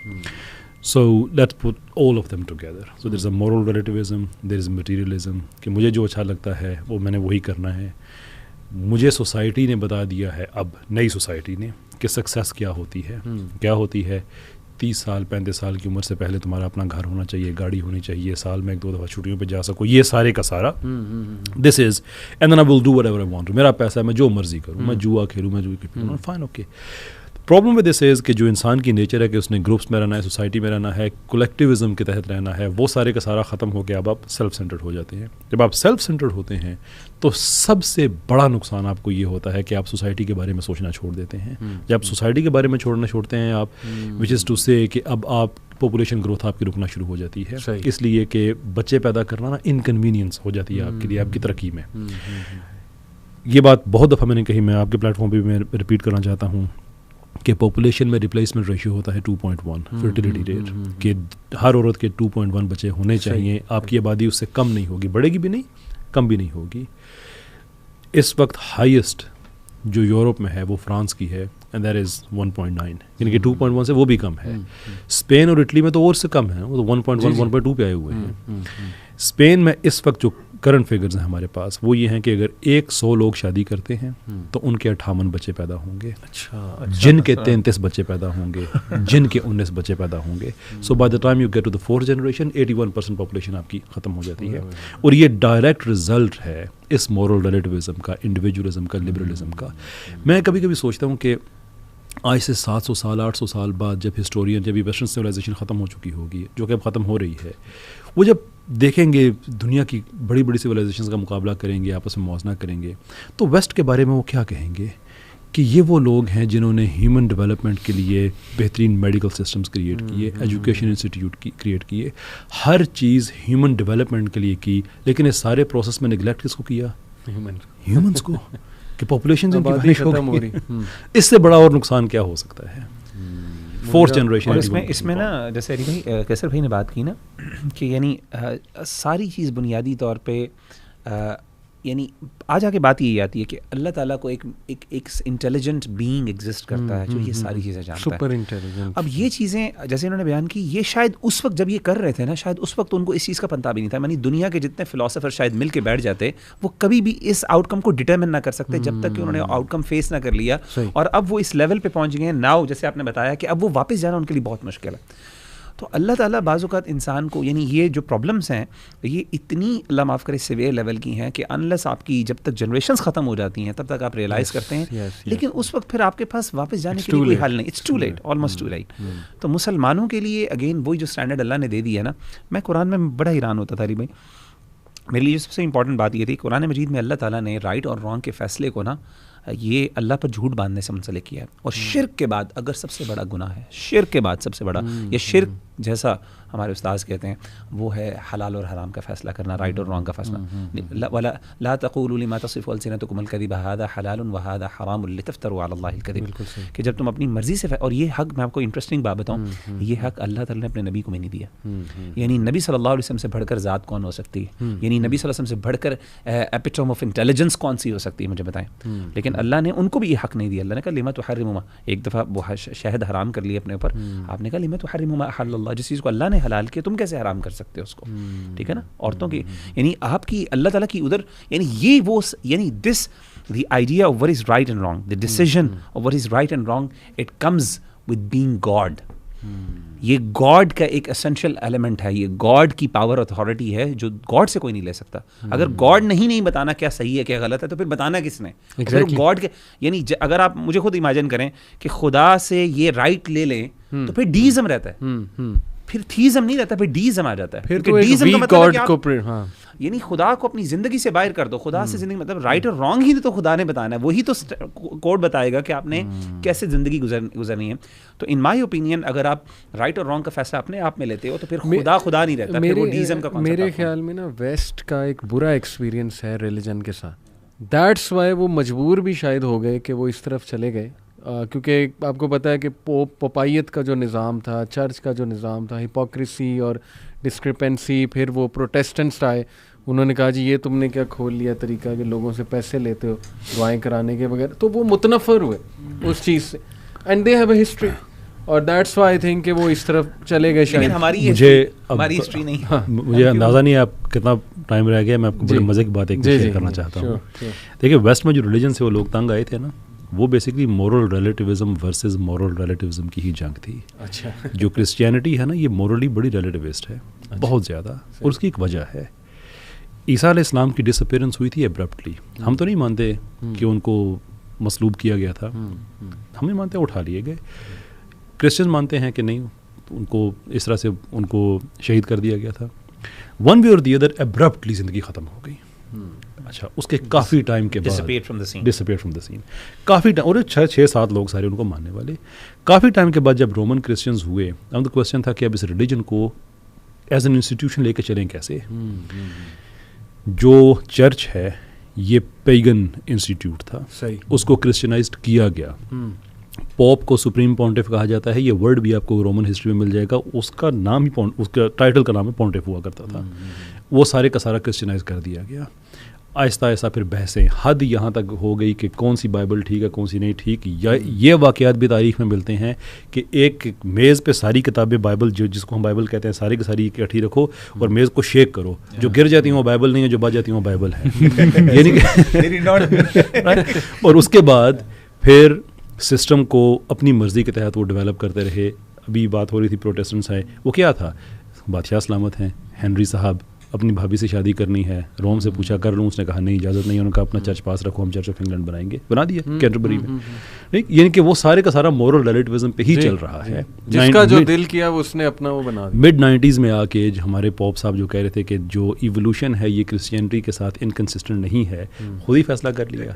So let's put all of them together. So there is a moral relativism, there is materialism, کہ مجھے جو اچھا لگتا ہے وہ میں نے وہی کرنا ہے. مجھے سوسائٹی نے بتا دیا ہے, اب نئی سوسائٹی نے, کہ سکسیس کیا ہوتی ہے. کیا ہوتی ہے, 30 سال 35 سال کی عمر سے پہلے تمہارا اپنا گھر ہونا چاہیے, گاڑی ہونی چاہیے, سال میں 1-2 دفعہ چھٹیوں پہ جا سکو, یہ سارے کا سارا this is, and then I will do whatever I want. میرا پیسہ ہے, میں جو مرضی کروں, میں جوا کھیلوں, میں جو کروں, fine okay. Problem with this is کہ جو انسان کی نیچر ہے کہ اس نے گروپس میں رہنا ہے, سوسائٹی میں رہنا ہے, کولیکٹیوزم کے تحت رہنا ہے, وہ سارے کا سارا ختم ہو کے اب آپ سیلف سینٹرڈ ہو جاتے ہیں. جب آپ سیلف سینٹرڈ ہوتے ہیں تو سب سے بڑا نقصان آپ کو یہ ہوتا ہے کہ آپ سوسائٹی کے بارے میں سوچنا چھوڑ دیتے ہیں. جب سوسائٹی کے بارے میں چھوڑتے ہیں آپ, وچ از ٹو سے کہ اب آپ پاپولیشن گروتھ آپ کی رکنا شروع ہو جاتی ہے, اس لیے کہ بچے پیدا کرنا نا انکنوینئنس ہو جاتی ہے آپ کے لیے, آپ کی ترقی میں. یہ بات بہت دفعہ میں نے کہی, میں آپ کے پلیٹ فارم پہ بھی میں ریپیٹ کرنا چاہتا ہوں کہ پاپولیشن میں ریپلیسمنٹ ریشیو ہوتا ہے 2.1 فرٹیلیٹی ریٹ, کہ ہر عورت کے 2.1 بچے ہونے چاہیے. آپ کی آبادی اس سے کم نہیں ہوگی, بڑھے گی بھی نہیں, کم بھی نہیں ہوگی. اس وقت ہائیسٹ جو یورپ میں ہے وہ فرانس کی ہے, اینڈ دیٹ از 1.9, یعنی کہ 2.1 سے وہ بھی کم ہے. اسپین اور اٹلی میں تو اور سے کم ہے, وہ تو 1.1 1.2 پہ آئے ہوئے ہیں. اسپین میں اس وقت جو کرنٹ فگرز ہیں ہمارے پاس وہ یہ ہیں کہ اگر 100 لوگ شادی کرتے ہیں تو ان کے 58 بچے پیدا ہوں گے, جن کے 33 بچے پیدا ہوں گے, جن کے 19 بچے پیدا ہوں گے. So by the time you get to the 4th generation 81% population آپ کی ختم ہو جاتی ہے. اور یہ ڈائریکٹ رزلٹ ہے اس مورل ریلیٹیوزم کا, انڈیویجولزم کا, لبرلزم کا. میں کبھی کبھی سوچتا ہوں کہ آج سے 700 سال 800 سال بعد جب ہسٹورین, جب یہ ویسٹرن سویلائزیشن ختم ہو چکی ہوگی, جو کہ اب ختم ہو رہی ہے, وہ جب دیکھیں گے دنیا کی بڑی بڑی سویلائزیشنز کا مقابلہ کریں گے, آپس میں موازنہ کریں گے, تو ویسٹ کے بارے میں وہ کیا کہیں گے کہ یہ وہ لوگ ہیں جنہوں نے ہیومن ڈیولپمنٹ کے لیے بہترین میڈیکل سسٹمز کریٹ کیے, ایجوکیشن انسٹیٹیوٹ کریٹ کیے, ہر چیز ہیومن ڈیولپمنٹ کے لیے کی, لیکن اس سارے پروسیس میں نگلیکٹ کس کو کیا, ہیومنس کو, کہ پاپولیشن ہو رہی. اس سے بڑا اور نقصان کیا ہو سکتا ہے. 4th generation. اور اس میں نا جیسے علی بھائی کیسر بھائی نے بات کی نا کہ یعنی ساری چیز بنیادی طور پہ یعنی آج آ کے بات یہی آتی ہے کہ اللہ تعالیٰ کو ایک انٹیلیجنٹ بینگ ایگزسٹ کرتا ہے جو یہ ساری چیزیں جانتا ہے, سپر انٹیلیجنٹ. اب یہ چیزیں جیسے انہوں نے بیان کی, یہ شاید اس وقت جب یہ کر رہے تھے نا, شاید اس وقت ان کو اس چیز کا پتہ بھی نہیں تھا. یعنی دنیا کے جتنے فلاسفر شاید مل کے بیٹھ جاتے, وہ کبھی بھی اس آؤٹ کم کو ڈٹرمن نہ کر سکتے جب تک کہ انہوں نے آؤٹ کم فیس نہ کر لیا. اور اب وہ اس لیول پہ پہنچ گئے ہیں ناؤ, جیسے آپ نے بتایا کہ اب وہ واپس جانا ان کے لیے بہت مشکل ہے. تو تو اللہ تعالیٰ بعض اوقات انسان کو, یعنی یہ جو پرابلمس ہیں یہ اتنی اللہ معاف کرے سیویئر لیول کی ہیں کہ انلیس آپ کی جب تک جنریشنز ختم ہو جاتی ہیں تب تک آپ ریئلائز کرتے ہیں, لیکن اس وقت پھر آپ کے پاس واپس جانے کے لیے کوئی حل نہیں. It's too late, almost too late. تو مسلمانوں کے لیے اگین وہی جو اسٹینڈرڈ اللہ نے دے دی ہے نا, میں قرآن میں بڑا حیران ہوتا تھا بھائی, میرے لیے سب سے امپورٹنٹ بات یہ تھی قرآن مجید میں اللہ تعالیٰ نے رائٹ اور رانگ کے فیصلے کو نا یہ اللہ پر جھوٹ باندھنے سے منسلک کیا ہے. اور شرک کے بعد اگر سب سے بڑا گناہ ہے, شرک کے بعد سب سے بڑا, یا شرک جیسا ہمارے استاذ کہتے ہیں وہ ہے حلال اور حرام کا فیصلہ کرنا, رائٹ اور رانگ کا فیصلہ. لا تقولوا لما تصف السنتكم الكذب هذا حلال وهذا حرام لتفتروا على الله الكذب, کہ جب تم اپنی مرضی سے, اور یہ حق میں آپ کو انٹرسٹنگ بات بتاؤں, یہ حق اللہ تعالیٰ نے اپنے نبی کو بھی نہیں دیا. یعنی نبی صلی اللہ علیہ وسلم سے بڑھ کر ذات کون ہو سکتی ہے, یعنی نبی صلی اللہ علیہ وسلم سے بڑھ کر ایپیٹوم آف انٹیلیجنس کون سی ہو سکتی ہے, مجھے بتائیں. لیکن اللہ نے ان کو بھی یہ حق نہیں دیا. اللہ نے کہا لما تحرم ما, ایک دفعہ وہ شہد حرام کر لیا اپنے اوپر, آپ نے کہا لما تحرم ما احل اللہ, جس چیز کو اللہ نے حلال کیا تم کیسے حرام کر سکتے ہو اس کو, ٹھیک ہے نا. عورتوں کی یعنی آپ کی اللہ تعالیٰ کی ادھر, یعنی یہ وہ, یعنی this the idea of what is right and wrong, the decision of what is right and wrong, it comes with being God. یہ گاڈ کا ایک اسینشیل ایلیمنٹ ہے, یہ گاڈ کی پاور اتھارٹی ہے جو گاڈ سے کوئی نہیں لے سکتا. اگر گاڈ نہیں بتانا کیا صحیح ہے کیا غلط ہے تو پھر بتانا کس نے, گاڈ کے. یعنی اگر آپ مجھے خود امیجن کریں کہ خدا سے یہ رائٹ لے لیں تو پھر ڈیزم رہتا ہے, پھر تھیزم نہیں رہتا, پھر ڈیزم آ جاتا ہے. پھر تو ڈیزم کا مطلب یعنی خدا کو اپنی زندگی سے باہر کر دو, خدا سے زندگی مطلب رائٹ اور رانگ ہی تو خدا نے بتانا ہے, وہی تو کوڈ بتائے گا کہ آپ نے کیسے زندگی گزرنی ہے. تو ان مائی اوپینین اگر آپ رائٹ اور رانگ کا فیصلہ اپنے آپ میں لیتے ہو تو پھر خدا نہیں رہتا, پھر وہ ڈیزم کا کانسیپٹ. میرے خیال میں نا ویسٹ کا ایک برا ایکسپیرینس ہے ریلیجن کے ساتھ, دیٹس وائی وہ مجبور بھی شاید ہو گئے کہ وہ اس طرف چلے گئے, کیونکہ آپ کو پتہ ہے کہ پوپائیت کا جو نظام تھا, چرچ کا جو نظام تھا, ہپوکریسی اور ڈسکرپنسی, پھر وہ پروٹیسٹنٹس آئے, انہوں نے کہا جی یہ تم نے کیا کھول لیا طریقہ کہ لوگوں سے پیسے لیتے ہو دعائیں کرانے کے بغیر, تو وہ متنفر ہوئے اس چیز سے, and they have a history, اور دیٹس وائی آئی تھنک کہ وہ اس طرف چلے گئے. شاید ہماری ہسٹری نہیں, مجھے اندازہ نہیں ہے آپ کتنا ٹائم رہ گیا, میں آپ کو بڑے مزے کی بات ایک شیئر کرنا چاہتا ہوں. دیکھیے ویسٹ میں جو ریلیجن سے وہ لوگ تنگ آئے تھے نا, وہ basically moral relativism versus moral relativism کی ہی جنگ تھی. اچھا, جو کرسچینٹی ہے نا یہ مورلی بڑی ریلیٹیوسٹ ہے بہت زیادہ, اور اس کی ایک وجہ ہے عیسیٰ علیہ السلام کی ڈس اپیرنس ہوئی تھی ایبرپٹلی. ہم تو نہیں مانتے کہ ان کو مصلوب کیا گیا تھا, ہم نہیں مانتے اٹھا لیے گئے. کرسچن مانتے ہیں کہ نہیں, ان کو اس طرح سے ان کو شہید کر دیا گیا تھا. ون وے اور دی ادر ایبرپٹلی زندگی ختم ہو گئی. اچھا, اس کے کافی ٹائم کے بعد ڈسپیئر فرام دا سین, کافی ٹائم, اور 6-7 لوگ سارے ان کو ماننے والے, کافی ٹائم کے بعد جب رومن کرسچنز ہوئے, اب تو کوشچن تھا کہ اب اس ریلیجن کو ایز این انسٹیٹیوشن لے کے چلیں کیسے. جو چرچ ہے یہ پیگن انسٹیٹیوٹ تھا, اس کو کرسچنائزڈ کیا گیا. پوپ کو سپریم پونٹف کہا جاتا ہے, یہ ورڈ بھی آپ کو رومن ہسٹری میں مل جائے گا, اس کا نام ہی اس کا ٹائٹل کا نام ہے پونٹف ہوا کرتا تھا. وہ سارے کا سارا کرسچنائز کر دیا گیا. آہستہ آہستہ پھر بحثیں حد یہاں تک ہو گئی کہ کون سی بائبل ٹھیک ہے کون سی نہیں ٹھیک. یہ واقعات بھی تاریخ میں ملتے ہیں کہ ایک میز پہ ساری کتابیں بائبل جس کو ہم بائبل کہتے ہیں ساری کی ساری اکٹھی رکھو اور میز کو شیک کرو, جو گر جاتی ہیں وہ بائبل نہیں ہے, جو بچ جاتی ہیں وہ بائبل ہے. اور اس کے بعد پھر سسٹم کو اپنی مرضی کے تحت وہ ڈیولپ کرتے رہے. ابھی بات ہو رہی تھی پروٹیسٹنٹس آئے, وہ کیا تھا, بادشاہ سلامت ہیں, ہنری صاحب اپنی بھابھی سے شادی کرنی ہے, روم سے پوچھا کر لوں, اس نے کہا نہیں اجازت نہیں, انہوں نے کہا اپنا چرچ پاس رکھو, ہم چرچ آف انگلینڈ بنائیں گے, بنا دیا کینٹربری میں. یعنی کہ وہ سارے کا سارا مورل ریلیٹیوزم پہ ہی چل رہا ہے, جس کا جو دل کیا وہ اس نے اپنا وہ بنا دیا. مڈ 90s میں آ کے ہمارے پوپ صاحب جو کہہ رہے تھے کہ جو ایوولوشن ہے یہ کرسچینٹی کے ساتھ انکنسسٹنٹ نہیں ہے, خود ہی فیصلہ کر لیا.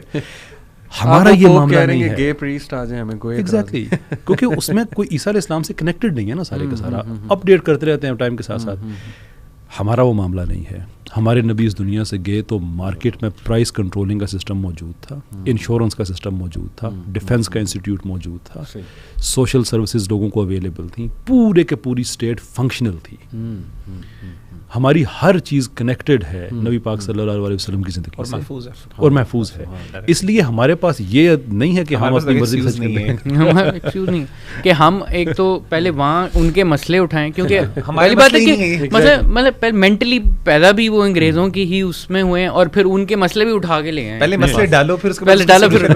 ہمارا یہ معاملہ نہیں ہے گے پریسٹ آ جائیں ہمیں کوئی ایگزیکٹلی, کیونکہ اس میں کوئی عیسیٰ علیہ السلام سے کنیکٹڈ نہیں ہے نا, سارے کا سارا اپ ڈیٹ کرتے رہتے ہیں ٹائم کے ساتھ ساتھ. ہمارا وہ معاملہ نہیں ہے. ہمارے نبی اس دنیا سے گئے تو مارکیٹ میں پرائس کنٹرولنگ کا سسٹم موجود تھا, انشورنس کا سسٹم موجود تھا, ڈیفنس کا انسٹیٹیوٹ موجود تھا, سوشل سروسز لوگوں کو اویلیبل تھیں, پورے کے پوری اسٹیٹ فنکشنل تھی. ہماری ہر چیز کنیکٹڈ ہے نبی پاک صلی اللہ علیہ وسلم کی زندگی سے اور محفوظ ہے. اس لیے ہمارے پاس یہ نہیں ہے کہ ہم اپنی مرضی سے ایکسکیوز نہیں کہ ہم ایک تو پہلے وہاں ان کے مسئلے اٹھائیں, کیونکہ ہماری بات ہے کہ مطلب مینٹلی پیدا بھی وہ انگریزوں کی ہی اس میں ہوئے ہیں اور پھر ان کے مسئلے بھی اٹھا کے لے آئے. پہلے مسئلے ڈالو پھر اس کے پہلے ڈالو پھر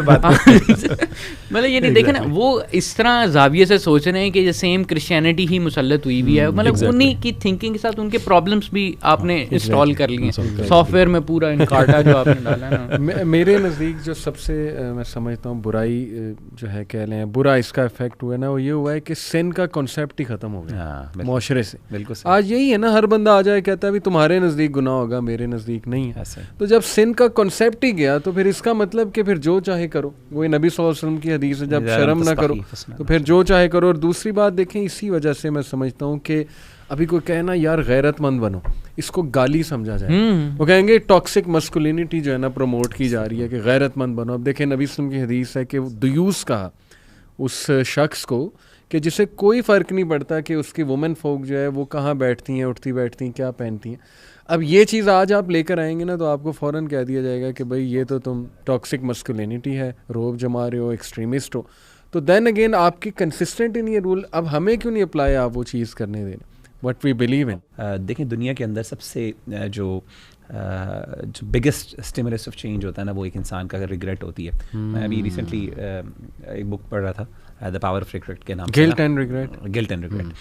مطلب یہ نہیں دیکھیں نا, وہ اس طرح زاویے سے سوچ رہے ہیں کہ یہ سیم کرسچینٹی ہی مسلط ہوئی بھی ہے, مطلب انہی کی تھنکنگ کے ساتھ ان کے پرابلمس بھی آپ نے انسٹال کر لیے سافٹ ویئر میں پورا انکارٹا جو آپ نے ڈالا ہے نا. میرے نزدیک جو سب سے میں سمجھتا ہوں برائی جو ہے کہہ لیں برا اس کا افیکٹ ہوا ہے نا, وہ یہ ہوا ہے کہ سن کا کنسیپٹ ہی ختم ہو گیا معاشرے سے. بالکل آج یہی ہے نا, ہر بندہ آ جائے کہتا ہے تمہارے نزدیک گناہ ہوگا, میرے نزدیک نہیں ہے. تو جب سن کا کنسیپٹ ہی گیا تو پھر اس کا مطلب کہ پھر جو چاہے کرو, وہی نبی صلی اللہ علیہ وسلم کی حدیث ہے, جب شرم نہ کرو تو پھر جو چاہے کرو. اور دوسری بات دیکھیں, اسی وجہ سے میں سمجھتا ہوں کہ ابھی کوئی کہنا یار غیرت مند بنو, اس کو گالی سمجھا جائے. وہ کہیں گے ٹاکسک مسکولینٹی جو ہے نا پروموٹ کی جا رہی ہے کہ غیرت مند بنو. اب دیکھیں نبی صلی اللہ علیہ وسلم کی حدیث ہے کہ دیوس کہا اس شخص کو کہ جسے کوئی فرق نہیں پڑتا کہ اس کی وومن فوک جو ہے وہ کہاں بیٹھتی ہیں, اٹھتی بیٹھتی ہیں, کیا پہنتی ہیں. اب یہ چیز آج آپ لے کر آئیں گے نا تو آپ کو فوراً کہہ دیا جائے گا کہ بھائی یہ تو تم ٹاکسک مسکولینٹی ہے, روب جما رہے ہو, ایکسٹریمسٹ ہو. تو دین اگین آپ کی کنسسٹنٹ ہی نہیں ہے رول, اب ہمیں کیوں نہیں اپلائی آپ وہ چیز کرنے دیں وٹ وی بلیو ان. دیکھیں دنیا کے اندر سب سے جو بگیسٹ اسٹیمولس آف چینج ہوتا ہے نا, وہ ایک انسان کا ریگریٹ ہوتی ہے. میں ابھی ریسنٹلی ایک بک پڑھ رہا تھا دا پاور آف ریگریٹ کے نام سے, گلٹ اینڈ ریگریٹ.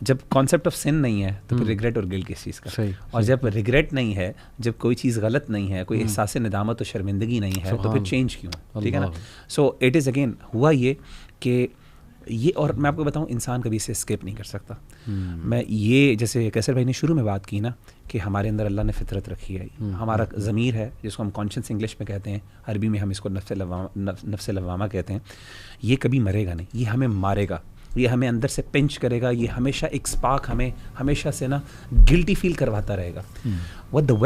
جب کانسیپٹ آف سن نہیں ہے تو پھر ریگریٹ اور گلٹ کس چیز کا, اور جب ریگریٹ نہیں ہے, جب کوئی چیز غلط نہیں ہے, کوئی احساس ندامت و شرمندگی نہیں ہے, تو پھر چینج کیوں ہے, ٹھیک ہے نا. سو اٹ از اگین ہوا یہ کہ یہ, اور میں آپ کو بتاؤں انسان کبھی اسے اسکیپ نہیں کر سکتا. میں یہ جیسے کیسر بھائی نے شروع میں بات کی نا کہ ہمارے اندر اللہ نے فطرت رکھی ہے, ہمارا ضمیر ہے جس کو ہم کانشنس انگلش میں کہتے ہیں, عربی میں ہم اس کو نفس لوامہ کہتے ہیں. یہ کبھی مرے گا نہیں, یہ ہمیں مارے گا, یہ ہمیں اندر سے پنچ کرے گا, یہ ہمیشہ ایک اسپارک ہمیں ہمیشہ سے نا گلٹی فیل کرواتا رہے گا. what the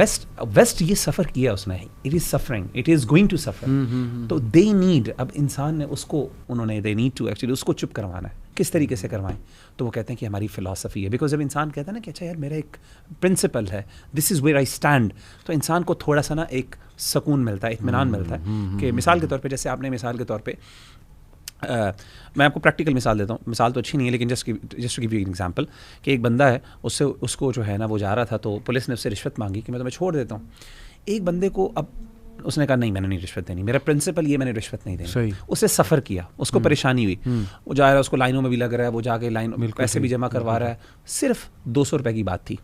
ویسٹ یہ سفر کیا اس نے, it is suffering, it is going to suffer. تو دے نیڈ, اب انسان نے اس کو انہوں نے دے نیڈ ٹو ایکچولی اس کو چپ کروانا ہے. کس طریقے سے کروائیں, تو وہ کہتے ہیں کہ ہماری فلاسفی ہے. بیکاز جب انسان کہتا ہے نا کہ اچھا یار میرا ایک پرنسپل ہے, دس از ویئر آئی اسٹینڈ, تو انسان کو تھوڑا سا نا ایک سکون ملتا ہے, اطمینان ملتا ہے. کہ مثال کے طور پہ جیسے آپ نے مثال کے طور پہ میں آپ کو پریکٹیکل مثال دیتا ہوں, مثال تو اچھی نہیں ہے لیکن just to give you an example, کہ ایک بندہ ہے, اس کو جو ہے نا وہ جا رہا تھا تو پولیس نے اس سے رشوت مانگی کہ میں تمہیں چھوڑ دیتا ہوں. ایک بندے کو اب اس نے کہا نہیں میں نے نہیں رشوت دینی, میرا پرنسپل یہ, میں نے رشوت نہیں دینی. اسے سفر کیا, اس کو پریشانی ہوئی, وہ جا رہا ہے, اس کو لائنوں میں بھی لگ رہا ہے, وہ جا کے لائن پیسے بھی جمع کروا رہا ہے, صرف 200 روپے کی بات تھی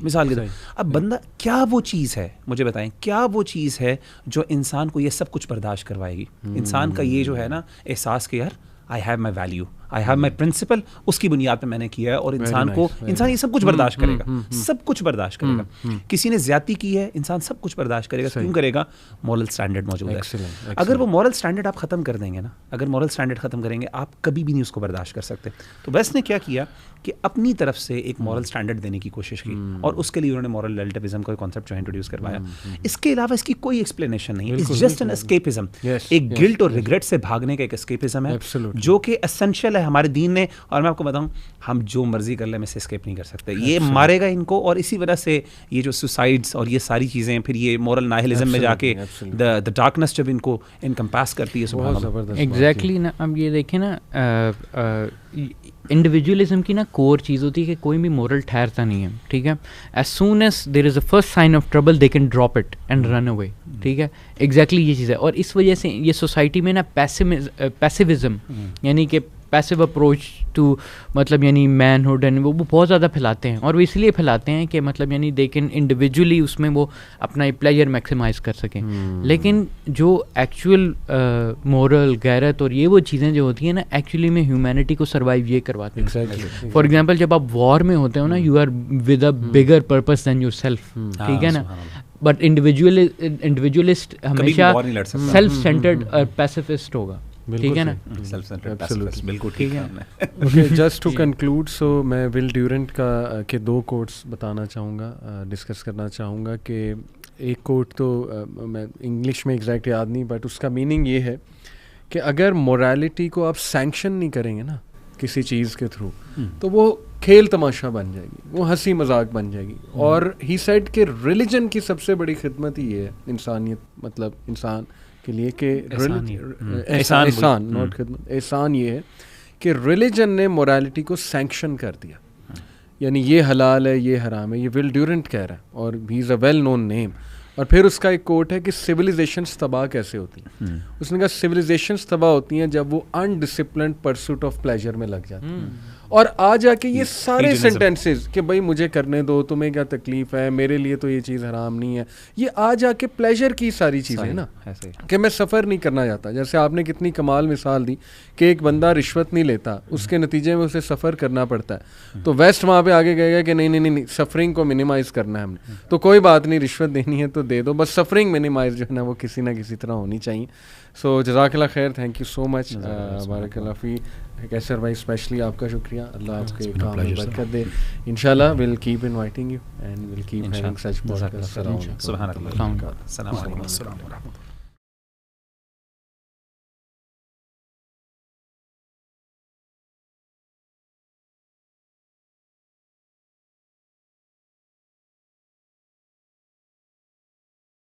مثال کے طور. اب بندہ کیا وہ چیز ہے, مجھے بتائیں کیا وہ چیز ہے جو انسان کو یہ سب کچھ برداشت کروائے گی. انسان کا یہ جو ہے نا احساس کہ یار I have my value, I have my principle, اس کی بنیاد پہ میں نے کیا ہے. اور انسان کو انسان یہ سب کچھ برداشت کرے گا, سب کچھ برداشت کرے گا. کسی نے زیادتی کی ہے, انسان سب کچھ برداشت کرے گا. کیوں کرے گا؟ مورل اسٹینڈرڈ موجود ہے. اگر وہ مورل اسٹینڈرڈ آپ ختم کر دیں گے نا, اگر مورل اسٹینڈرڈ ختم کریں گے, آپ کبھی بھی نہیں اس کو برداشت کر سکتے. تو ویسٹ نے کیا کیا کہ اپنی طرف سے ایک مورل اسٹینڈرڈ دینے کی کوشش کی, اور اس کے لیے انہوں نے مورل ریلیٹیوزم کا کانسیپٹ جو انٹروڈیوس کروایا. اس کے علاوہ اس کی کوئی ایکسپلینیشن نہیں ہے, اٹس جسٹ این اسکیپزم. ایک گلٹ اور ریگریٹ سے بھاگنے کا ایک اسکیپزم ہے جو کہ اسینشیل ہے ہمارے دین نے. اور میں آپ کو بتاؤں, ہم جو مرضی کر لیں میں سے اسکیپ نہیں کر سکتے, یہ مارے گا ان کو. اور اسی وجہ سے یہ جو سوسائڈس اور یہ ساری چیزیں, پھر یہ مورل ناہلزم میں جا کے دا ڈارکنیس جب ان کو انکمپاس کرتی ہے. سبحان اللہ, ایگزیکٹلی نا. اب یہ دیکھیں نا, انڈیویجولزم کی نا کور چیز ہوتی ہے کہ کوئی بھی مورل ٹھہرتا نہیں ہے, ٹھیک ہے. As soon as there is a first sign of trouble they can drop it and run away, ٹھیک ہے. ایگزیکٹلی یہ چیز ہے. اور اس وجہ سے یہ سوسائٹی میں نا پیسیوزم یعنی کہ پیسو اپروچ ٹو مطلب یعنی مین ہوڈ اینڈ وہ بہت زیادہ پھیلاتے ہیں. اور وہ اس لیے پھیلاتے ہیں کہ مطلب یعنی دے کین انڈیویجولی اس میں وہ اپنا پلیجر میکسیمائز کر سکیں. لیکن جو ایکچوئل مورل غیرت اور یہ وہ چیزیں جو ہوتی ہیں نا, ایکچولی میں ہیومینٹی کو سروائیو یہ کرواتے ہیں. فار ایگزامپل جب آپ وار میں ہوتے ہو نا, you are with a bigger purpose than yourself, ٹھیک ہے نا. بٹ انڈیویجولسٹ ہمیشہ سیلف سینٹرڈ اور پیسیفسٹ ہوگا, ٹھیک ہے نا. بالکل ٹھیک ہے. جسٹ ٹو کنکلوڈ, سو میں ول ڈیورنٹ کا کے 2 کوٹس بتانا چاہوں گا, ڈسکس کرنا چاہوں گا. کہ ایک کوٹ تو میں انگلش میں ایگزیکٹ یاد نہیں, بٹ اس کا میننگ یہ ہے کہ اگر مورالٹی کو آپ سینکشن نہیں کریں گے نا کسی چیز کے تھرو, تو وہ کھیل تماشا بن جائے گی, وہ ہنسی مذاق بن جائے گی. اور ہی سیڈ کہ ریلیجن کی سب سے بڑی خدمت ہی یہ ہے انسانیت, مطلب انسان کے لیے کہ احسان نوٹ خدمت, احسان یہ ہے کہ ریلیجن نے مورالٹی کو سینکشن کر دیا. یعنی یہ حلال ہے, یہ حرام ہے, یہ ول ڈیورنٹ کہہ رہا ہے, اور he is a well known نیم. اور پھر اس کا ایک کوٹ ہے کہ سویلائزیشنس تباہ کیسے ہوتی ہیں. اس نے کہا سویلائزیشنس تباہ ہوتی ہیں جب وہ انڈسپلنڈ پرسوٹ آف پلیجر میں لگ جاتی ہیں. اور آ جا کے یہ سارے سینٹینسز کہ بھائی مجھے کرنے دو, تمہیں کیا تکلیف ہے, میرے لیے تو یہ چیز حرام نہیں ہے, یہ آ جا کے پلیجر کی ساری چیزیں نا, کہ میں سفر نہیں کرنا چاہتا. جیسے آپ نے کتنی کمال مثال دی کہ ایک بندہ رشوت نہیں لیتا, اس کے نتیجے میں اسے سفر کرنا پڑتا ہے, تو ویسٹ وہاں پہ آگے گئے گا کہ نہیں سفرنگ کو منیمائز کرنا ہے ہم نے, تو کوئی بات نہیں, رشوت دینی ہے تو دے دو, بس سفرنگ منیمائز جو ہے نا وہ کسی نہ کسی طرح ہونی چاہیے. سو جزاک اللہ خیر, تھینک یو سو مچ, بارک اللہ فی. کیسر بھائی اسپیشلی آپ کا شکریہ, اللہ آپ کے کام میں برکت دے. انشاءاللہ we'll keep inviting you and we'll keep having such podcasts. سبحان اللہ. السلام علیکم.